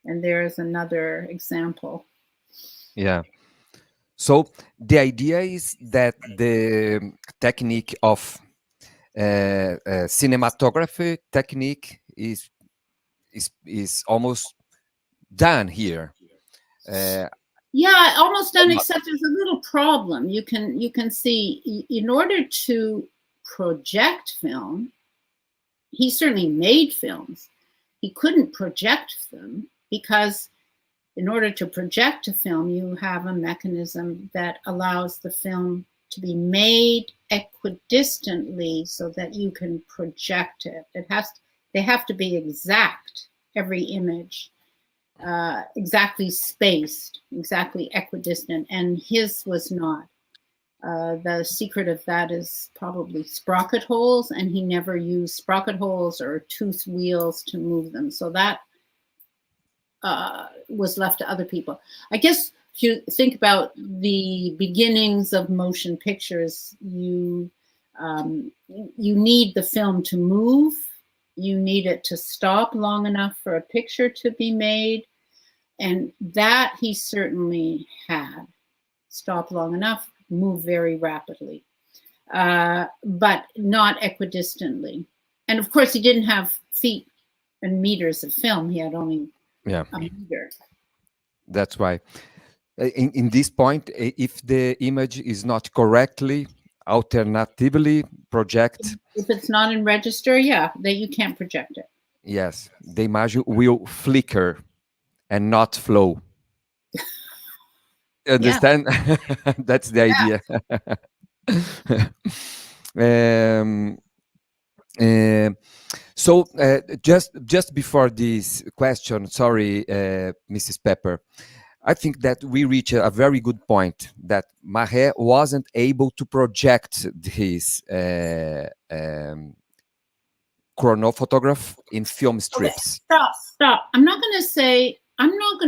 And there's another example. Yeah. So the idea is that the technique of cinematography technique is almost done here. Yeah, almost done, except there's a little problem. You can see, in order to project film, he certainly made films. He couldn't project them because in order to project a film, you have a mechanism that allows the film to be made equidistantly so that you can project it. They have to be exact, every image. Exactly spaced, exactly equidistant, and his was not. The secret of that is probably sprocket holes, and he never used sprocket holes or tooth wheels to move them. So that was left to other people. I guess if you think about the beginnings of motion pictures, you need the film to move. You need it to stop long enough for a picture to be made. And that he certainly had. Stop long enough, move very rapidly, but not equidistantly. And of course, he didn't have feet and meters of film. He had only a meter. That's why. In this point, if the image is not correctly, alternatively project. If it's not in register, that you can't project it. Yes, the image will flicker and not flow. Understand? Yeah. That's the idea. So just before this question, sorry, Mrs. Pepper, I think that we reach a very good point that Marey wasn't able to project his chronophotograph in film strips. Okay. Stop. I'm not going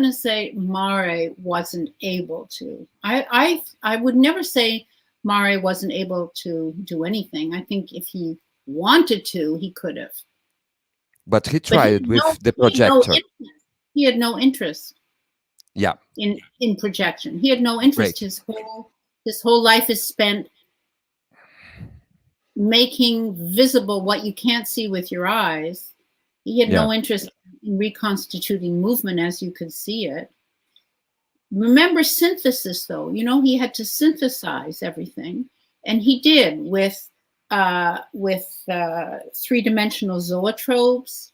to say Marey wasn't able to. I would never say Marey wasn't able to do anything. I think if he wanted to, he could have. But he tried with the projector. He had no interest. Yeah. In projection, he had no interest. Great. His whole life is spent making visible what you can't see with your eyes. He had no interest in reconstituting movement as you could see it. Remember synthesis, though. You know, he had to synthesize everything, and he did with three-dimensional zoetropes.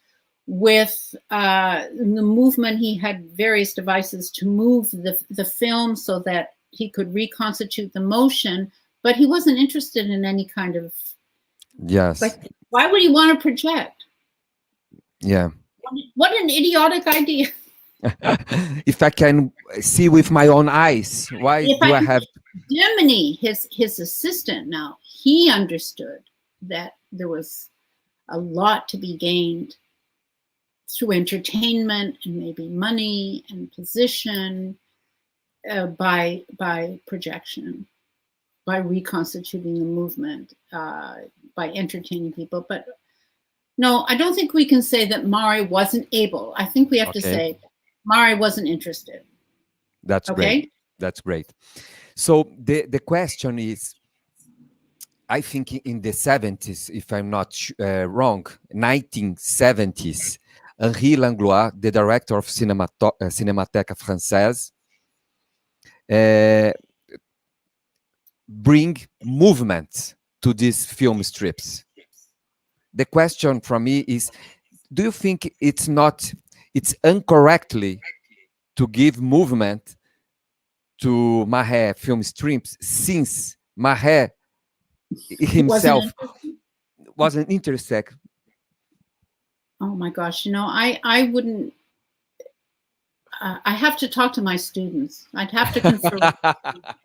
With the movement, he had various devices to move the film so that he could reconstitute the motion, but he wasn't interested in any kind of... Yes. Like, why would he want to project? Yeah. What an idiotic idea. If I can see with my own eyes, why do I have... Demini, his assistant now, he understood that there was a lot to be gained through entertainment and maybe money and position by projection, by reconstituting the movement, by entertaining people. But no, I don't think we can say that Marey wasn't able. I think we have to say Marey wasn't interested. That's great. That's great. So the question is, I think in the 70s, if I'm not wrong, 1970s, Henri Langlois, the director of Cinémathèque Française, bring movement to these film strips. The question from me is, do you think it's incorrectly to give movement to Marey film strips, since Marey himself wasn't interested? Oh my gosh, you know, I wouldn't, I have to talk to my students. I'd have to confer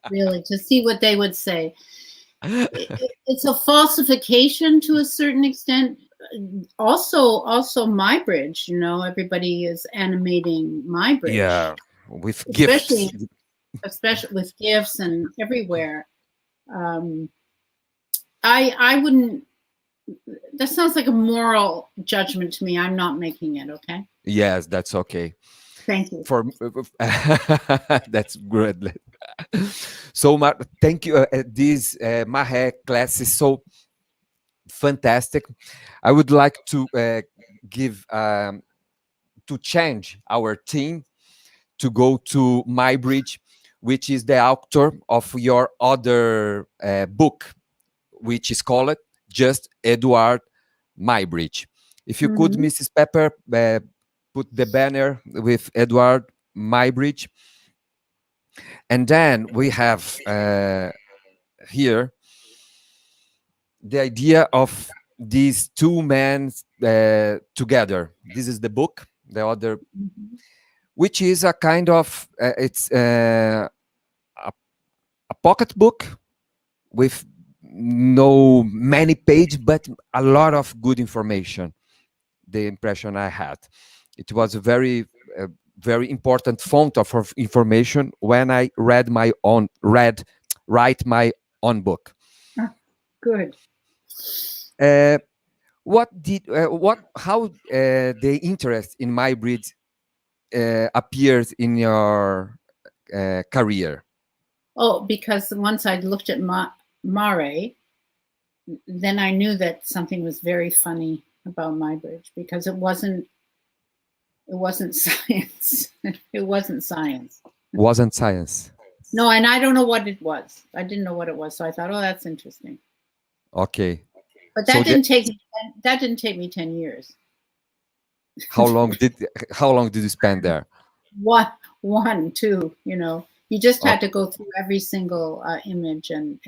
really to see what they would say. It's a falsification to a certain extent. Also Muybridge, you know, everybody is animating Muybridge. Yeah, with gifts. Especially with gifts and everywhere. I wouldn't, that sounds like a moral judgment to me. I'm not making it, okay? Yes, that's okay. Thank you. That's good. So, thank you. This Marey class is so fantastic. I would like to to change our team to go to Muybridge, which is the author of your other book, which is called Just Eadweard Muybridge. If you could, Mrs. Pepper, put the banner with Eadweard Muybridge. And then we have here the idea of these two men together. This is the book, the other, which is a kind of, it's a pocket book with no many pages, but a lot of good information. The impression I had, it was a very important font of information when I write my own book. Good. How the interest in Muybridge appears in your career? Oh, because once I looked at Marey, then I knew that something was very funny about Muybridge, because it wasn't science. It wasn't science. Wasn't science. No, and I don't know what it was. I didn't know what it was, so I thought, oh, that's interesting. Okay. But that didn't take me 10 years. How long did you spend there? 1, 2, you know. You just had to go through every single image and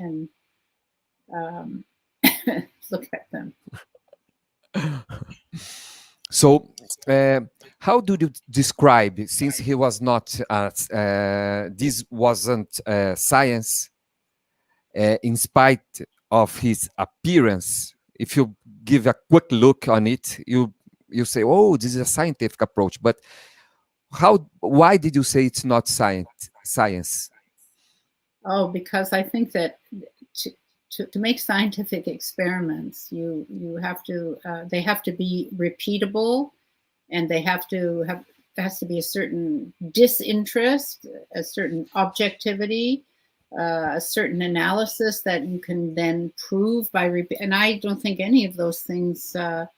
look at them. So, how do you describe, since he was not, this wasn't science, in spite of his appearance, if you give a quick look on it, you say, oh, this is a scientific approach. But why did you say it's not science? Oh, because I think that to make scientific experiments, you have to they have to be repeatable, and there has to be a certain disinterest, a certain objectivity, a certain analysis that you can then prove by and I don't think any of those things are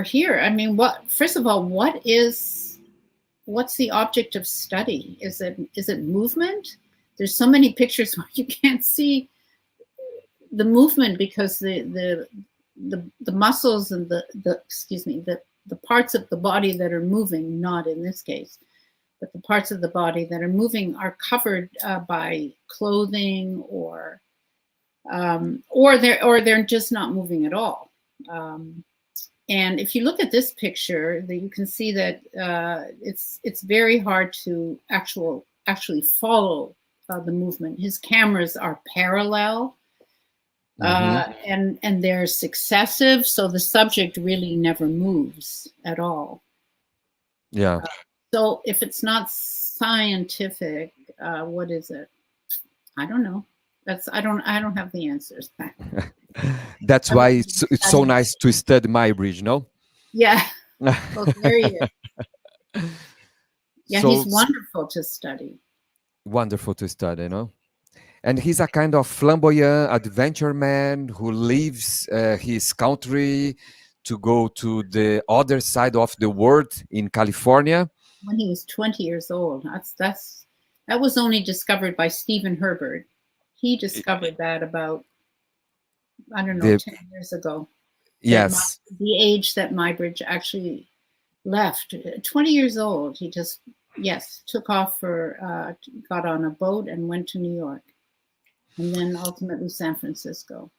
here. I mean, first of all, what's the object of study? Is it movement? There's so many pictures where you can't see the movement because the muscles and the parts of the body that are moving, not in this case, but the parts of the body that are moving are covered by clothing or they're just not moving at all. And if you look at this picture, you can see that it's very hard to actually follow the movement. His cameras are parallel, and they're successive, so the subject really never moves at all. Yeah. So if it's not scientific, what is it? I don't know. I don't have the answers. That's why it's so nice to study Muybridge, no? Yeah. Well, there he is. Yeah, so, he's wonderful to study. Wonderful to study, no? And he's a kind of flamboyant adventure man who leaves his country to go to the other side of the world in California. When he was 20 years old. That was only discovered by Stephen Herbert. He discovered that about, I don't know, 10 years ago. Yes. The age that Muybridge actually left. 20 years old. He just, took off got on a boat and went to New York. And then ultimately San Francisco.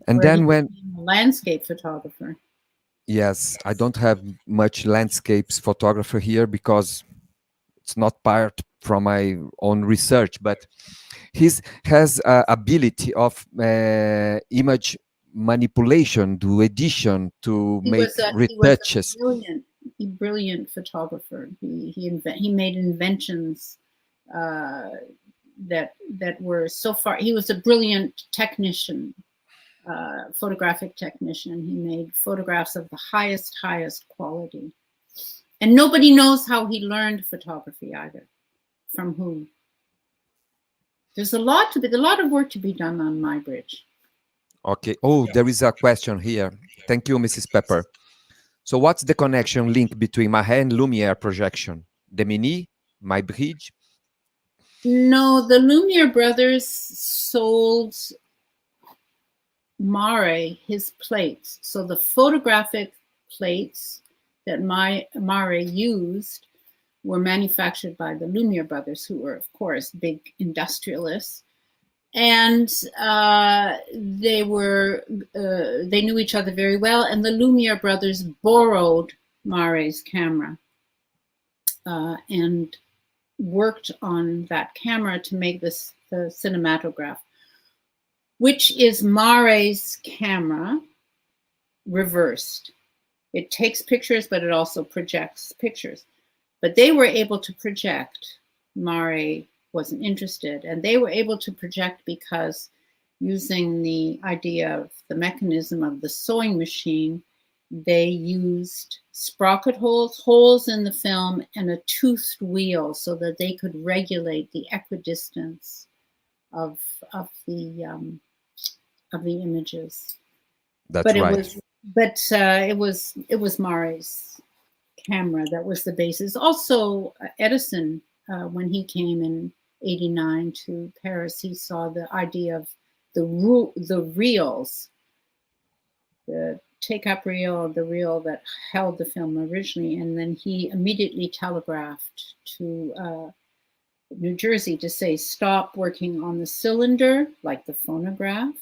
And then when... a landscape photographer. Yes, I don't have much landscapes photographer here because it's not part from my own research, but he has ability of image manipulation, to edition, to make retouches. He was a brilliant photographer. He made inventions that were so far. He was a brilliant technician. Photographic technician. He made photographs of the highest quality. And nobody knows how he learned photography either. From whom? There's a lot of work to be done on Muybridge. Okay. Oh, there is a question here. Thank you, Mrs. Pepper. So what's the connection link between Marey and Lumiere projection? Demini, Muybridge? No, the Lumiere brothers sold Marey his plates. So the photographic plates that Marey used were manufactured by the Lumiere brothers, who were, of course, big industrialists. And they knew each other very well. And the Lumiere brothers borrowed Marey's camera and worked on that camera to make the cinematograph, which is Marey's camera reversed. It takes pictures, but it also projects pictures. But they were able to project. Marey wasn't interested. And they were able to project because using the idea of the mechanism of the sewing machine, they used sprocket holes in the film, and a toothed wheel so that they could regulate the equidistance of the images. That's right. It was Marey's camera that was the basis. Also, Edison, when he came in '89 to Paris, he saw the idea of the reels, the take-up reel, the reel that held the film originally, and then he immediately telegraphed to New Jersey to say, stop working on the cylinder, like the phonograph,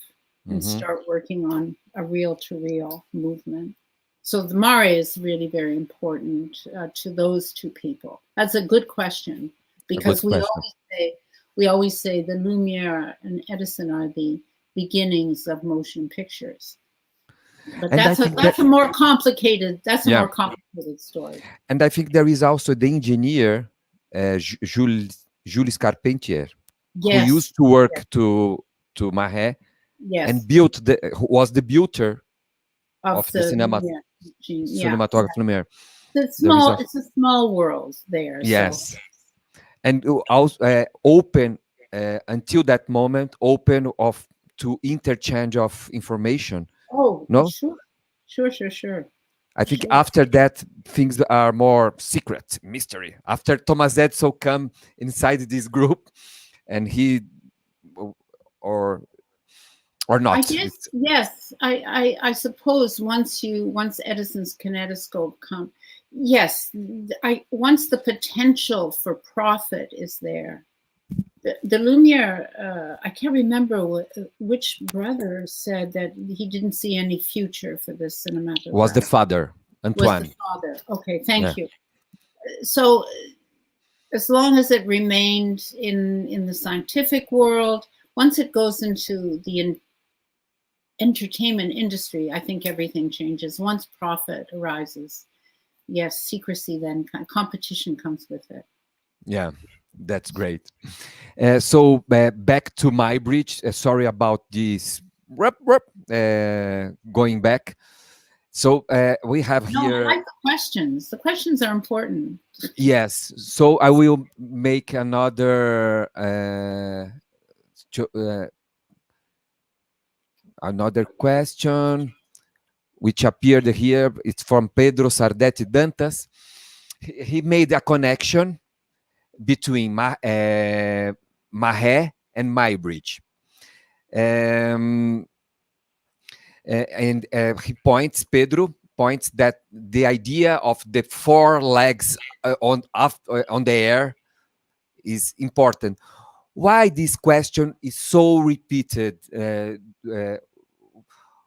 and start working on a reel-to-reel movement. So the Marey is really very important to those two people. That's a good question, because we always say the Lumiere and Edison are the beginnings of motion pictures. But that's a more complicated story. And I think there is also the engineer Jules Carpentier, who used to work to Marey, and was the builder of the cinematograph Lumiere. it's a small world there. Yes. So. And also open until that moment, open to interchange of information. Oh, No, sure. I think after that things are more secret, mystery. After Thomas Edison come inside this group, and he or not. I guess yes. I suppose once Edison's kinetoscope come, yes. Once the potential for profit is there. The Lumiere, I can't remember which brother said that he didn't see any future for this cinematograph. Was the father, Antoine. Was the father. Okay, thank you. So as long as it remained in the scientific world, once it goes into the entertainment industry, I think everything changes. Once profit arises, yes, secrecy, then competition comes with it. Yeah. That's great. So back to Muybridge. Sorry about this. Going back. So we have here. I like the questions. The questions are important. Yes. So I will make another question, which appeared here. It's from Pedro Sardetti Dantas. He made a connection between Marey and Muybridge. And Pedro points that the idea of the four legs on the air is important. Why this question is so repeated?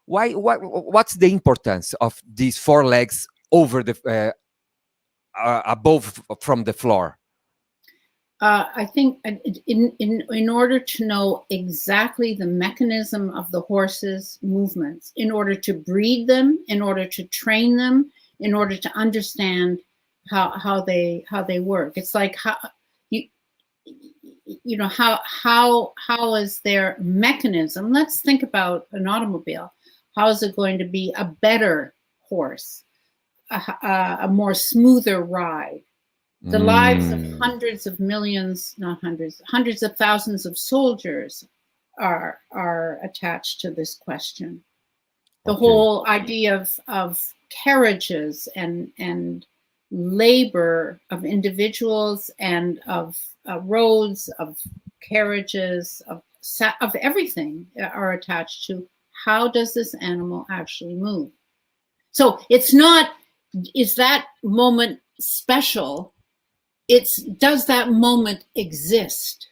What's the importance of these four legs over the above from the floor? I think in order to know exactly the mechanism of the horse's movements, in order to breed them, in order to train them, in order to understand how they work. It's like how is their mechanism? Let's think about an automobile. How is it going to be a better horse, a more smoother ride? The lives of hundreds of millions, not hundreds, hundreds of thousands of soldiers are attached to this question. The whole idea of carriages and labor of individuals and of roads, of carriages, of everything are attached to how does this animal actually move. So it's not, is that moment special? It's, does that moment exist?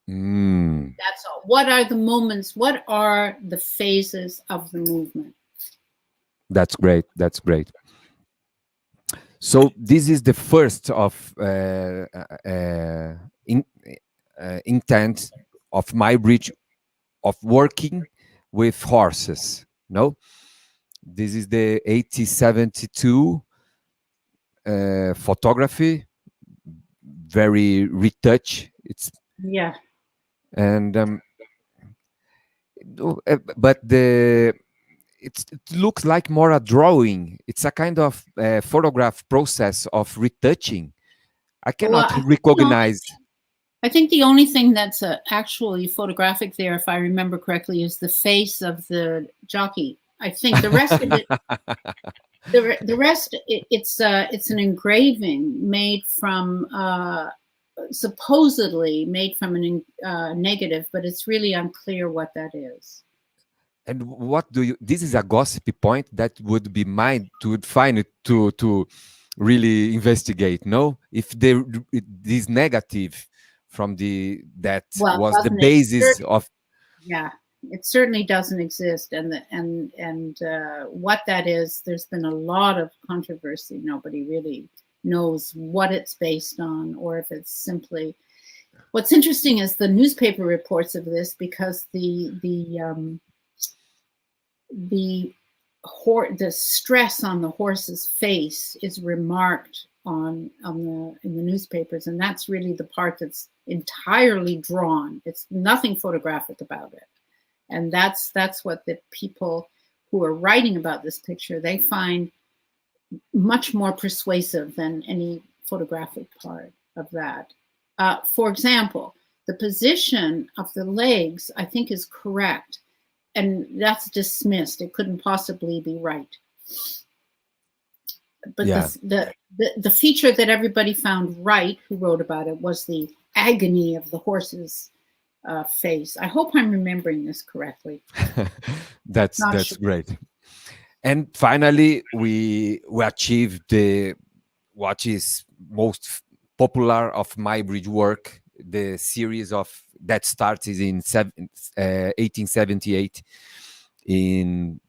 That's all. What are the moments? What are the phases of the movement? That's great. That's great. So this is the first of intent of Muybridge of working with horses. No, this is the 1872 photography, very retouch. It's and but it looks like more a drawing. It's a kind of photograph process of retouching. I cannot recognize. I think the only thing that's actually photographic there, if I remember correctly, is the face of the jockey. I think the rest of it, the rest, it's an engraving made from, supposedly made from a negative, but it's really unclear what that is. And what do you? This is a gossipy point that would be mine to find it to really investigate. No, if this negative from that was the basis of. Yeah, it certainly doesn't exist, and what that is, there's been a lot of controversy. Nobody really knows what it's based on, or if it's simply. What's interesting is the newspaper reports of this, because the stress on the horse's face is remarked in the newspapers, and that's really the part that's entirely drawn. It's nothing photographic about it, and that's what the people who are writing about this picture, they find much more persuasive than any photographic part of that. For example, the position of the legs, I think, is correct, and that's dismissed. It couldn't possibly be right. But Yeah. the feature that everybody found right, who wrote about it, was the agony of the horse's face. I hope I'm remembering this correctly. That's Sure. great. And finally, we achieved what is most popular of Muybridge work, the series of that started in 1878 in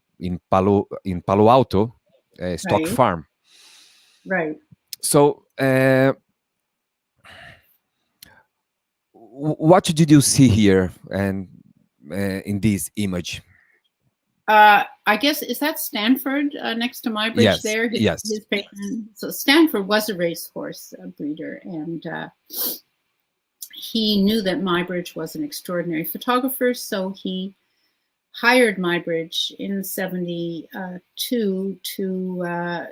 Palo Alto, stock Right. farm. Right. So, what did you see here and in this image? I guess, is that Stanford next to Muybridge? Yes, there? yes. His patron. So Stanford was a racehorse breeder, and he knew that Muybridge was an extraordinary photographer, so he hired Muybridge in 72 to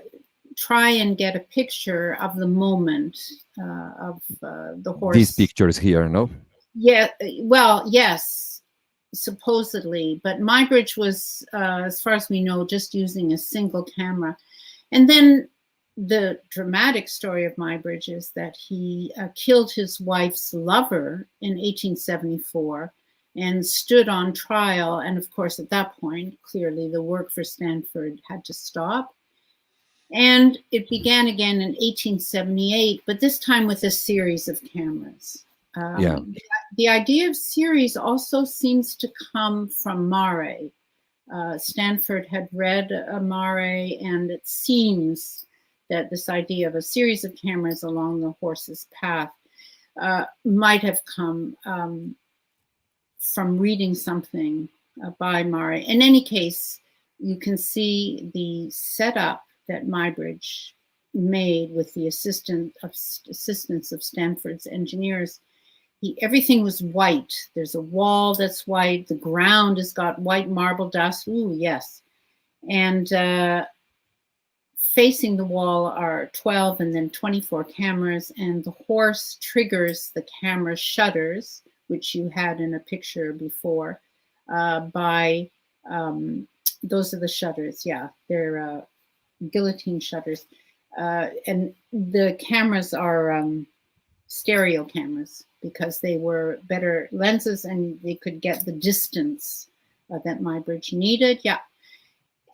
try and get a picture of the moment of the horse. These pictures here, no? Yeah, well, yes, supposedly, but Muybridge was, as far as we know, just using a single camera. And then the dramatic story of Muybridge is that he killed his wife's lover in 1874 and stood on trial. And of course, at that point, clearly the work for Stanford had to stop. And it began again in 1878, but this time with a series of cameras. Yeah. The idea of series also seems to come from Marey. Stanford had read Marey, and it seems that this idea of a series of cameras along the horse's path might have come from reading something by Marey. In any case, you can see the setup that Muybridge made with the assistance of Stanford's engineers. Everything was white. There's a wall that's white. The ground has got white marble dust. Ooh, yes. And facing the wall are 12 and then 24 cameras, and the horse triggers the camera shutters, which you had in a picture before, by, those are the shutters, yeah, they're guillotine shutters. And the cameras are stereo cameras because they were better lenses and they could get the distance that Muybridge needed, yeah.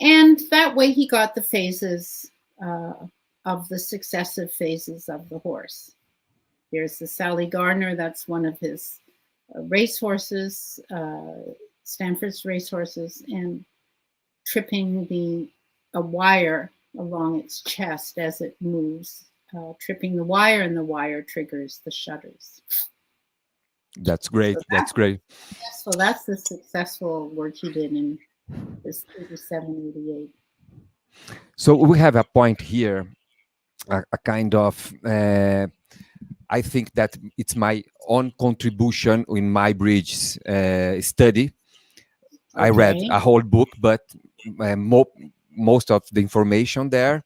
And that way he got the phases of the successive phases of the horse. There's the Sally Gardner, that's one of his racehorses, Stanford's racehorses, and tripping a wire along its chest as it moves, tripping the wire, and the wire triggers the shutters. That's great. So that's great. So that's the successful work he did in this 87, 88. So we have a point here, a kind of, I think that it's my own contribution in Muybridge's study. Okay. I read a whole book, but most of the information there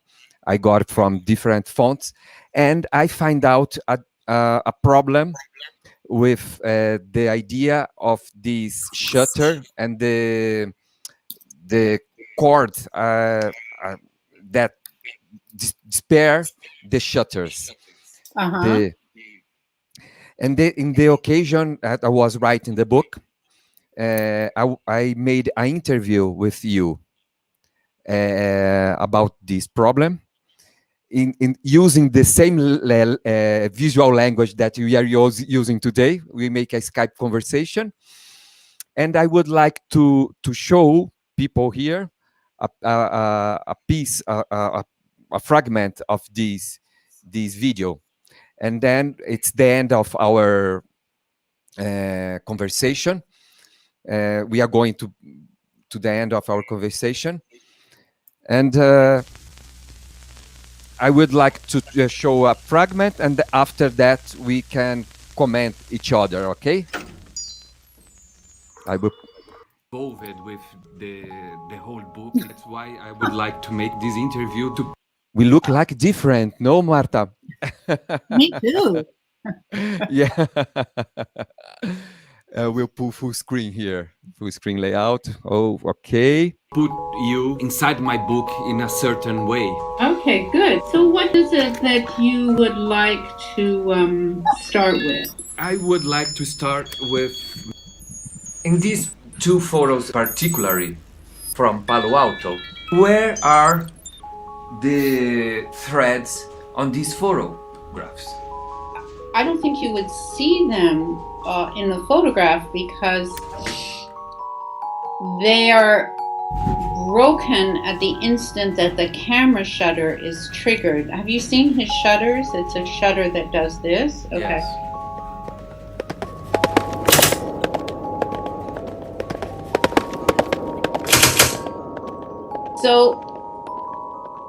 I got from different fonts, and I find out a problem with the idea of this shutter and the cord that spare the shutters. And in the occasion that I was writing the book, I made an interview with you about this problem in using the same visual language that we are using today. We make a Skype conversation, and I would like to show people here a piece, a fragment of this video, and then it's the end of our conversation. We are going to the end of our conversation, and I would like to show a fragment, and after that we can comment each other. Okay? I will involved with the whole book. That's why I would like to make this interview We look like different, no, Marta? Me too. Yeah. We'll pull full screen here. Full screen layout. Oh, okay. Put you inside my book in a certain way. Okay, good. So what is it that you would like to start with? I would like to start with, in these two photos particularly from Palo Alto, where are the threads on these photographs? I don't think you would see them in the photograph because they are broken at the instant that the camera shutter is triggered. Have you seen his shutters? It's a shutter that does this. Okay. Yes. So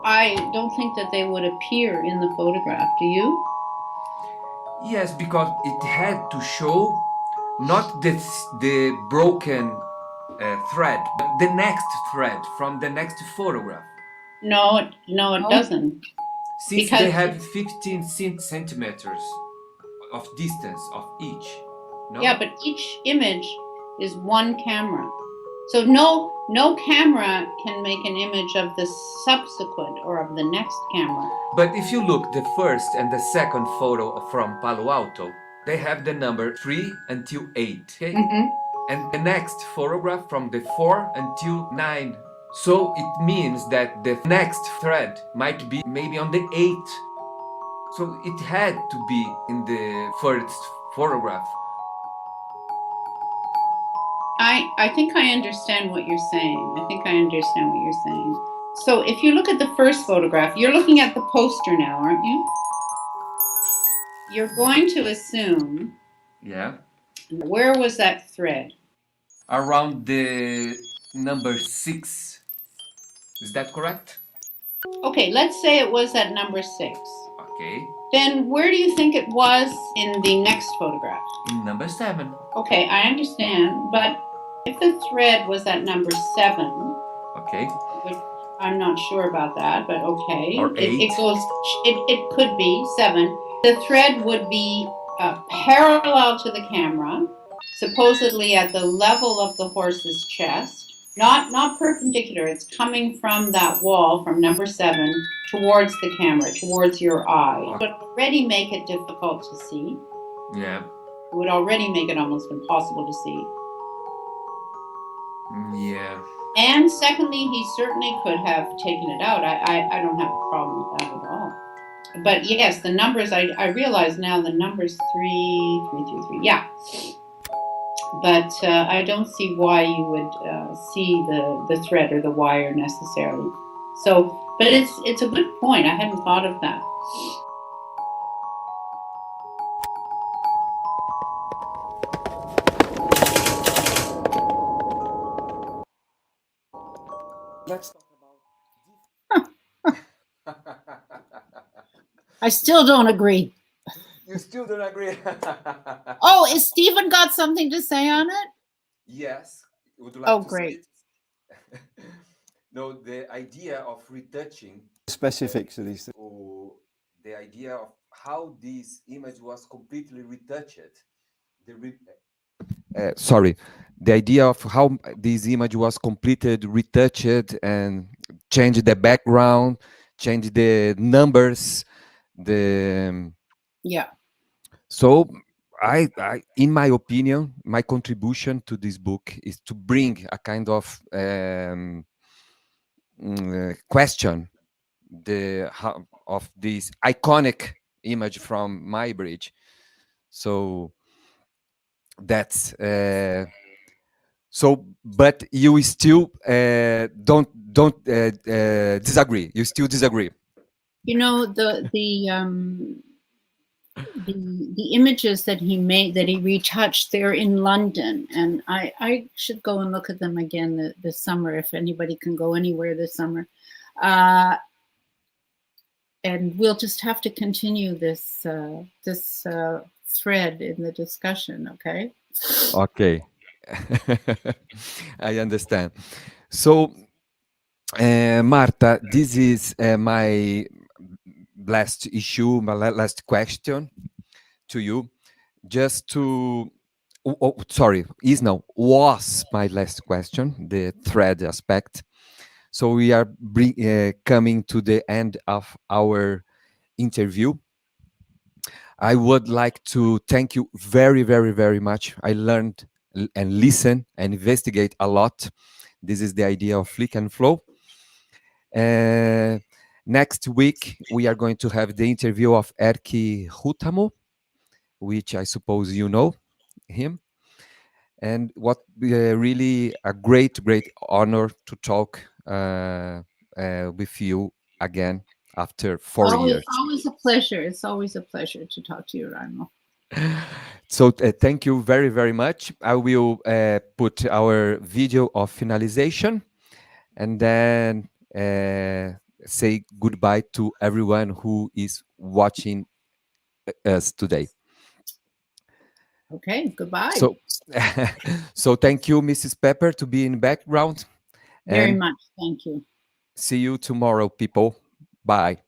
I don't think that they would appear in the photograph. Do you? Yes, because it had to show not the broken thread, but the next thread from the next photograph. No, it doesn't. Since Because- they have 15 centimeters of distance of each. No? Yeah, but each image is one camera. So no camera can make an image of the subsequent or of the next camera. But if you look the first and the second photo from Palo Alto, they have the number 3 until 8. Okay? Mm-hmm. And the next photograph from the 4 until 9. So it means that the next thread might be maybe on the 8. So it had to be in the first photograph. I think I understand what you're saying. So if you look at the first photograph, you're looking at the poster now, aren't you? You're going to assume, Yeah. where was that thread? Around the number 6. Is that correct? Okay, let's say it was at number 6. Okay. Then where do you think it was in the next photograph? In number 7. Okay, I understand, but if the thread was at number 7, Okay. which I'm not sure about that, but okay. Or 8. It could be 7. The thread would be parallel to the camera, supposedly at the level of the horse's chest, not perpendicular. It's coming from that wall, from number 7, towards the camera, towards your eye. It would already make it difficult to see. Yeah. It would already make it almost impossible to see. Yeah. And secondly, he certainly could have taken it out. I don't have a problem with that at all. But yes, the numbers, I realize now the numbers 3, 3, 3, 3. Yeah. But I don't see why you would see the thread or the wire necessarily. So, but it's a good point. I hadn't thought of that. Let's talk about. I still don't agree. You still don't agree? Oh, is Stephen got something to say on it? Yes. Would you like to Great. say it? No, the idea of retouching. Specifics of these things. Or the idea of how this image was completely retouched. Sorry, the idea of how this image was completed, retouched, and changed the background, changed the numbers, Yeah. So I, in my opinion, my contribution to this book is to bring a kind of question of this iconic image from Muybridge. So that's but you still don't disagree. You still disagree. You know, the images that he made, that he retouched, they're in London, and I should go and look at them again this summer, if anybody can go anywhere this summer. And we'll just have to continue this thread in the discussion, okay? Okay. I understand. So, Marta, this is my last issue, my last question to you, just to sorry, is now was my last question, the thread aspect. So we are coming to the end of our interview. I would like to thank you very, very, very much. I learned and listen and investigate a lot. This is the idea of Flick and Flow. Next week, we are going to have the interview of Erkki Hutamo, which I suppose you know him. And what really a great, great honor to talk with you again after 4 years. Always a pleasure. It's always a pleasure to talk to you, Raimo. So thank you very, very much. I will put our video of finalization and then say goodbye to everyone who is watching us today. Okay, goodbye. So, so thank you, Mrs. Pepper, to be in the background. Very much. Thank you. See you tomorrow, people. Bye.